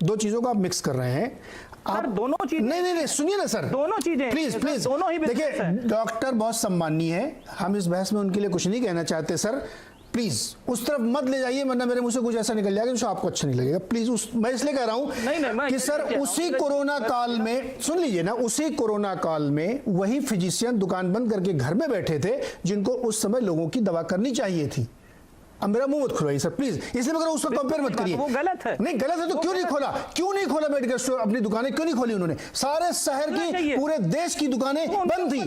दो चीजों को आप मिक्स कर रहे हैं। आप दोनों चीजें नहीं सुनिए ना सर, दोनों चीजें प्लीज दोनों ही देखिए, डॉक्टर बहुत सम्मानीय है, हम इस बहस में उनके लिए कुछ नहीं कहना चाहते सर। प्लीज उस तरफ मत ले जाइए, वरना मेरे मुंह से कुछ ऐसा निकल जाएगा जो आपको अच्छा नहीं लगेगा। प्लीज मैं इसलिए कह रहा हूं कि सर उसी कोरोना काल में, सुन लीजिए ना, उसी कोरोना काल में वही फिजिशियन दुकान बंद करके घर में बैठे थे जिनको उस समय लोगों की दवा करनी चाहिए थी। अब मेरा मुंह मत खुलवाइए सर प्लीज, इसलिए मैं उसको कंपेयर मत करिए। वो गलत है। नहीं गलत है तो क्यों नहीं खोला मेडिकल स्टोर, अपनी दुकानें क्यों नहीं खोली उन्होंने? सारे शहर की, पूरे देश की दुकानें बंद थी।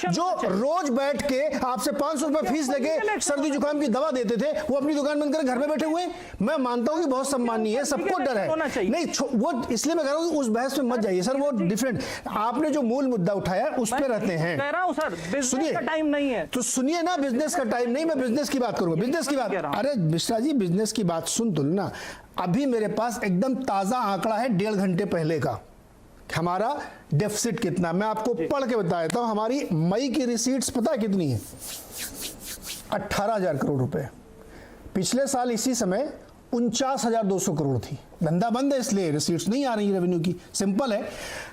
जो रोज बैठ के आपसे 500 रुपए फीस लेके सर्दी जुकाम की दवा देते थे, वो अपनी दुकान बंद कर घर में बैठे हुए। मैं मानता हूं कि बहुत सम्मानीय है, सबको डर है, नहीं वो, इसलिए मैं कह रहा हूं उस बहस में मत जाइए सर, वो डिफरेंट। आपने जो मूल मुद्दा उठाया उस पर रहते हैं। कह रहा हूं सर, बिजनेस का टाइम नहीं है तो सुनिए ना, बिजनेस का टाइम नहीं, मैं बिजनेस की बात करूंगा, बिजनेस की बात। अरे मिश्रा जी, बिजनेस की बात सुन तो ना, अभी मेरे पास एकदम ताजा आंकड़ा है 1.5 घंटे पहले का, हमारा डेफिसिट कितना, मैं आपको पढ़ के बता देता हूं। हमारी मई की रिसीट्स पता है कितनी है? 18,000 करोड़ रुपए। पिछले साल इसी समय 49,200 करोड़ थी। धंधा बंद है इसलिए रिसीट्स नहीं आ रही रेवेन्यू की, सिंपल है।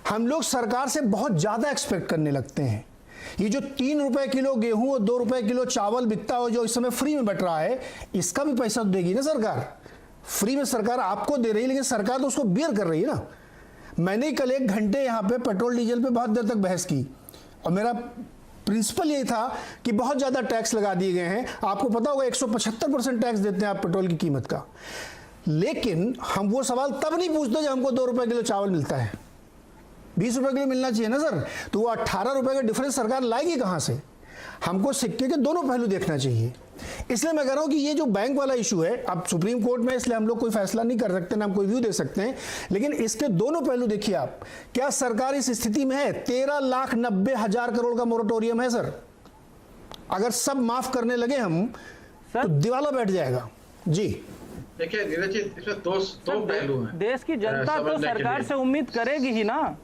हम लोग सरकार से बहुत ज्यादा एक्सपेक्ट करने लगते हैं। ये जो 3 रुपए किलो गेहूं और 2 रुपए किलो चावल बिकता हो, जो इस समय फ्री में बट रहा है, इसका भी पैसा तो देगी ना सरकार। फ्री में सरकार आपको दे रही है, लेकिन सरकार तो उसको बेयर कर रही है ना। मैंने कल 1 घंटे यहाँ पे पेट्रोल डीजल पे बहुत देर तक बहस की, और मेरा प्रिंसिपल यही था कि बहुत ज्यादा टैक्स लगा दिए गए हैं। आपको पता होगा 175% टैक्स देते हैं आप पेट्रोल की कीमत का, लेकिन हम वो सवाल तब नहीं पूछते जब हमको 2 रुपए किलो चावल मिलता है। 20 रुपए किलो मिलना चाहिए ना सर, तो वो 18 रुपए का डिफरेंस सरकार लाएगी कहां से? हमको सिक्के के दोनों पहलू देखना चाहिए। इसलिए मैं कह रहा हूं कि ये जो बैंक वाला इशू है, अब सुप्रीम कोर्ट में, इसलिए हम लोग कोई फैसला नहीं कर सकते, ना हम कोई व्यू दे सकते हैं, लेकिन इसके दोनों पहलू देखिए आप। क्या सरकार इस स्थिति में है? 13,90,000 करोड़ का मोरेटोरियम है सर। अगर सब माफ करने लगे हम तो दिवाला बैठ जाएगा। जी देखिए नीरज जी, इसमें दो पहलू हैं। देश की जनता तो सरकार से उम्मीद करेगी ही ना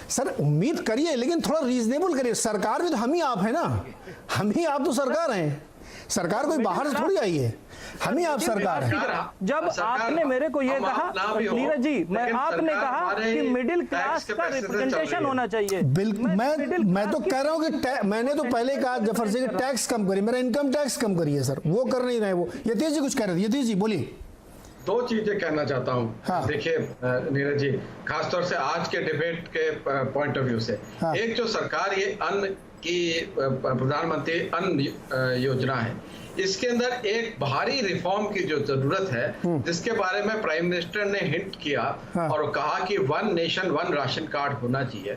सर, उम्मीद करिए, लेकिन थोड़ा रीजनेबल करिए। सरकार भी तो हम ही आप है ना, हम ही आप तो सरकार हैं। सरकार कोई बाहर से थोड़ी आई है, हम ही आप सरकार है। जब आपने मेरे को ये कहा नीरज जी, आपने कहा कि मिडिल क्लास का रिप्रेजेंटेशन होना चाहिए। बिल्कुल, मैं तो कह रहा हूँ कि मैंने तो पहले कहा जफर जी कि टैक्स कम करिए, मेरा इनकम टैक्स कम करिए सर, वो कर नहीं रहे। वो यतीश जी कुछ कह रहे थे, यतीश जी बोलिए। 2 चीजें कहना चाहता हूँ। हाँ। देखिए नीरज जी, खासतौर से आज के डिबेट के पॉइंट ऑफ व्यू से, हाँ। एक जो सरकार ये अन्न की प्रधानमंत्री अन्न योजना है, इसके अंदर एक भारी रिफॉर्म की जो जरूरत है, जिसके बारे में प्राइम मिनिस्टर ने हिंट किया, हाँ। और कहा कि 1 नेशन 1 राशन कार्ड होना चाहिए।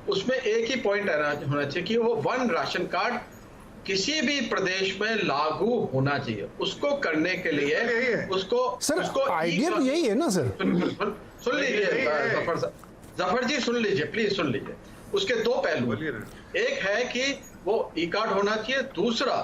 उसमें एक ही पॉइंट होना चाहिए कि वो 1 राशन कार्ड किसी भी प्रदेश में लागू होना चाहिए। उसको करने के लिए उसको आइडिया तो यही है ना सर। सुन लीजिए जफर जी, सुन लीजिए प्लीज, सुन लीजिए। उसके 2 पहलू, एक है कि वो ई कार्ड होना चाहिए, दूसरा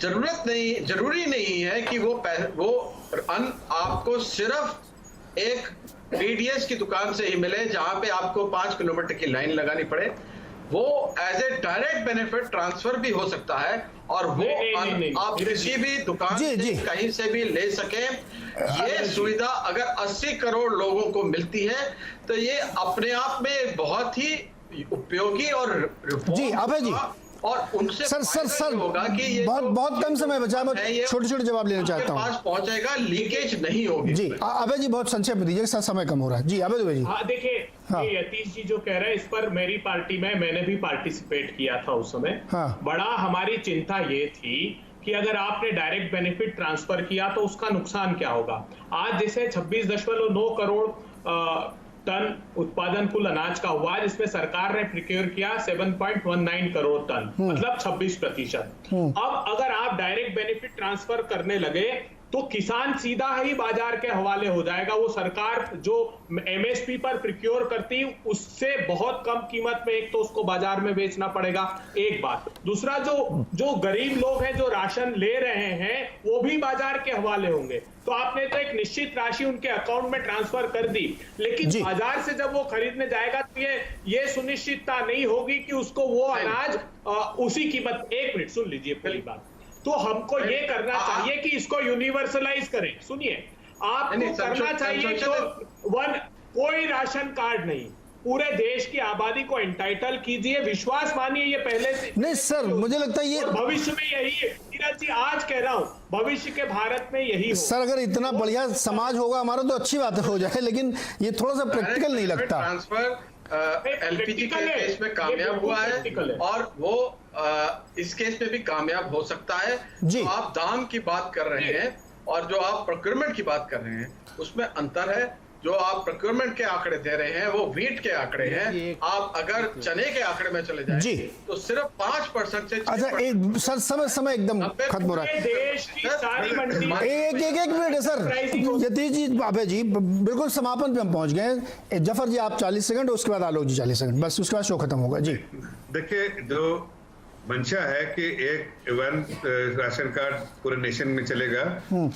जरूरी नहीं है कि वो अन्न आपको सिर्फ एक पीडीएस की दुकान से ही मिले, जहां पे आपको 5 किलोमीटर की लाइन लगानी पड़े। वो as a direct benefit transfer भी हो सकता है, और वो नहीं, आप किसी भी दुकान जी, से जी। कहीं से भी ले सकें। ये सुविधा अगर 80 करोड़ लोगों को मिलती है तो ये अपने आप में बहुत ही उपयोगी और जी, अभय जी। और उनसे सर होगा कि ये बहुत कम समय बचा है, मैं छोटे-छोटे जवाब लेना चाहता हूं। पास पहुंचेगा, लीकेज नहीं होगी। जी अभय जी, बहुत संक्षेप में दीजिए, सर समय कम हो रहा है। जी अभय दुबे जी। हाँ देखिए, हाँ। ये यतीश जी जो कह रहे हैं, इस पर मेरी पार्टी में मैंने भी पार्टिसिपेट किया था उस समय। हाँ। बड़ा हमारी चिंता ये थी कि अगर आपने डायरेक्ट बेनिफिट ट्रांसफर किया तो उसका नुकसान क्या होगा। आज जैसे 26.9 करोड़ टन उत्पादन कुल अनाज का हुआ, जिसमें सरकार ने प्रिक्योर किया 7.19 करोड़ टन, मतलब 26%। अब अगर आप डायरेक्ट बेनिफिट ट्रांसफर करने लगे तो किसान सीधा ही बाजार के हवाले हो जाएगा। वो सरकार जो एमएसपी पर प्रिक्योर करती उससे बहुत कम कीमत में एक तो उसको बाजार में बेचना पड़ेगा, एक बात। दूसरा, जो गरीब लोग हैं जो राशन ले रहे हैं वो भी बाजार के हवाले होंगे। तो आपने तो एक निश्चित राशि उनके अकाउंट में ट्रांसफर कर दी, लेकिन बाजार से जब वो खरीदने जाएगा तो ये सुनिश्चितता नहीं होगी कि उसको वो अनाज उसी कीमत। एक मिनट सुन लीजिए पहली बात, तो हमको ये करना चाहिए कि इसको यूनिवर्सलाइज करें। सुनिए, आपको करना चाहिए तो कोई राशन कार्ड नहीं, पूरे देश की आबादी को एंटाइटल कीजिए। विश्वास मानिए, ये पहले से नहीं सर, मुझे लगता है ये भविष्य में यही है। नीरज जी, आज कह रहा हूं, भविष्य के भारत में यही हो। सर अगर इतना बढ़िया समाज होगा हमारा तो अच्छी बात हो जाए, लेकिन ये थोड़ा सा प्रैक्टिकल नहीं लगता। ट्रांसफर एलपीजी के केस में कामयाब हुआ है और वो इस केस में भी कामयाब हो सकता है। जी। तो आप दाम की बात कर रहे हैं और जो आप प्रोक्योरमेंट की बात कर रहे हैं उसमें अंतर है। जो आप प्रोक्योरमेंट के आंकड़े दे रहे हैं वो व्हीट के आंकड़े हैं। आप अगर चने के आंकड़े में चले जाएं जी। तो सिर्फ 5% से 6%। अच्छा एक सर समय एकदम खत्म हो रहा है। देश की सारी मंडी एक मिनट है सर। यतीश जी, अभय जी, बिल्कुल समापन पे हम पहुंच गए। जफर जी आप 40 सेकंड, उसके बाद आलोक जी 40 सेकंड, बस उसके बाद शो खत्म होगा। जी देखिए, जो मंशा है कि एक वन राशन कार्ड पूरे नेशन में चलेगा,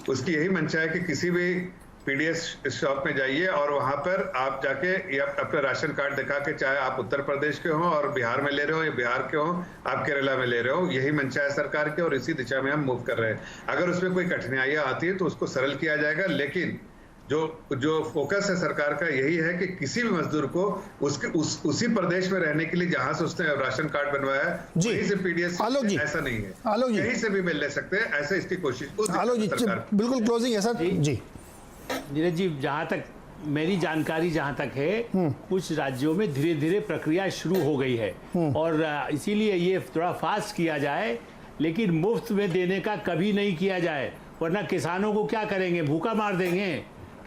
उसकी यही मंशा है कि किसी भी पीडीएस शॉप में जाइए और वहां पर आप जाके या अपना राशन कार्ड दिखा के, चाहे आप उत्तर प्रदेश के हो और बिहार में ले रहे हो या बिहार के हो आप केरला में ले रहे हो, यही मंशा है सरकार की और इसी दिशा में हम मूव कर रहे हैं। अगर उसमें कोई कठिनाइयां आती है तो उसको सरल किया जाएगा, लेकिन जो फोकस है सरकार का यही है कि किसी भी मजदूर को उसी प्रदेश में रहने के लिए जहां से उसने राशन कार्ड बनवाया है वहीं से पीडीएस, ऐसा नहीं है, आलोक जी यहीं से भी मिल ले सकते हैं, ऐसे इसकी कोशिश। आलोक जी बिल्कुल क्लोजिंग है सर। जी नीरज जी, जहाँ तक मेरी जानकारी जहाँ तक है, कुछ राज्यों में धीरे धीरे प्रक्रिया शुरू हो गई है और इसीलिए ये थोड़ा फास्ट किया जाए, लेकिन मुफ्त में देने का कभी नहीं किया जाए, वरना किसानों को क्या करेंगे, भूखा मार देंगे।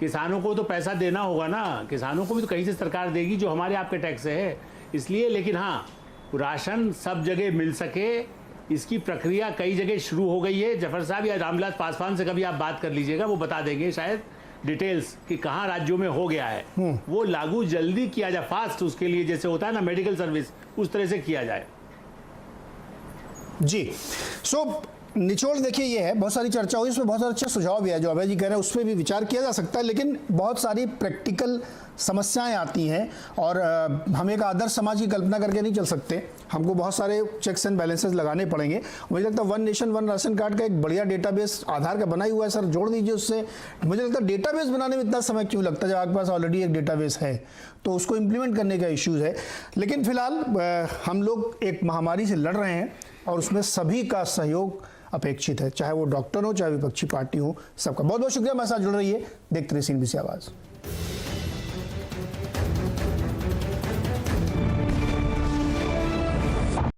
किसानों को तो पैसा देना होगा ना, किसानों को भी तो कहीं से सरकार देगी जो हमारे आपके टैक्स से है। इसलिए, लेकिन हाँ, राशन सब जगह मिल सके इसकी प्रक्रिया कई जगह शुरू हो गई है। जफर साहब या रामविलास पासवान से कभी आप बात कर लीजिएगा, वो बता देंगे शायद डिटेल्स कि कहाँ राज्यों में हो गया है। वो लागू जल्दी किया जाए, फास्ट, उसके लिए जैसे होता है ना मेडिकल सर्विस, उस तरह से किया जाए। जी निचोड़ देखिए ये है, बहुत सारी चर्चा हुई, इसमें बहुत सारे अच्छे सुझाव भी है जो अभय जी कह रहे हैं, उस पर भी विचार किया जा सकता है, लेकिन बहुत सारी प्रैक्टिकल समस्याएं आती हैं और हम एक आदर्श समाज की कल्पना करके नहीं चल सकते। हमको बहुत सारे चेक्स एंड बैलेंसेस लगाने पड़ेंगे। मुझे लगता है one nation one ration card का एक बढ़िया डेटाबेस आधार का बना ही हुआ है, सर जोड़ दीजिए उससे। मुझे लगता है डेटाबेस बनाने में इतना समय क्यों लगता है जब आपके पास ऑलरेडी एक डेटाबेस है, तो उसको इम्प्लीमेंट करने का इश्यूज़ है। लेकिन फिलहाल हम लोग एक महामारी से लड़ रहे हैं और उसमें सभी का सहयोग अपेक्षित है, चाहे वो डॉक्टर हो, चाहे विपक्षी पार्टी हो, सबका बहुत बहुत शुक्रिया। हमारे साथ जुड़ रही है, देखते रहिए CNBC आवाज़।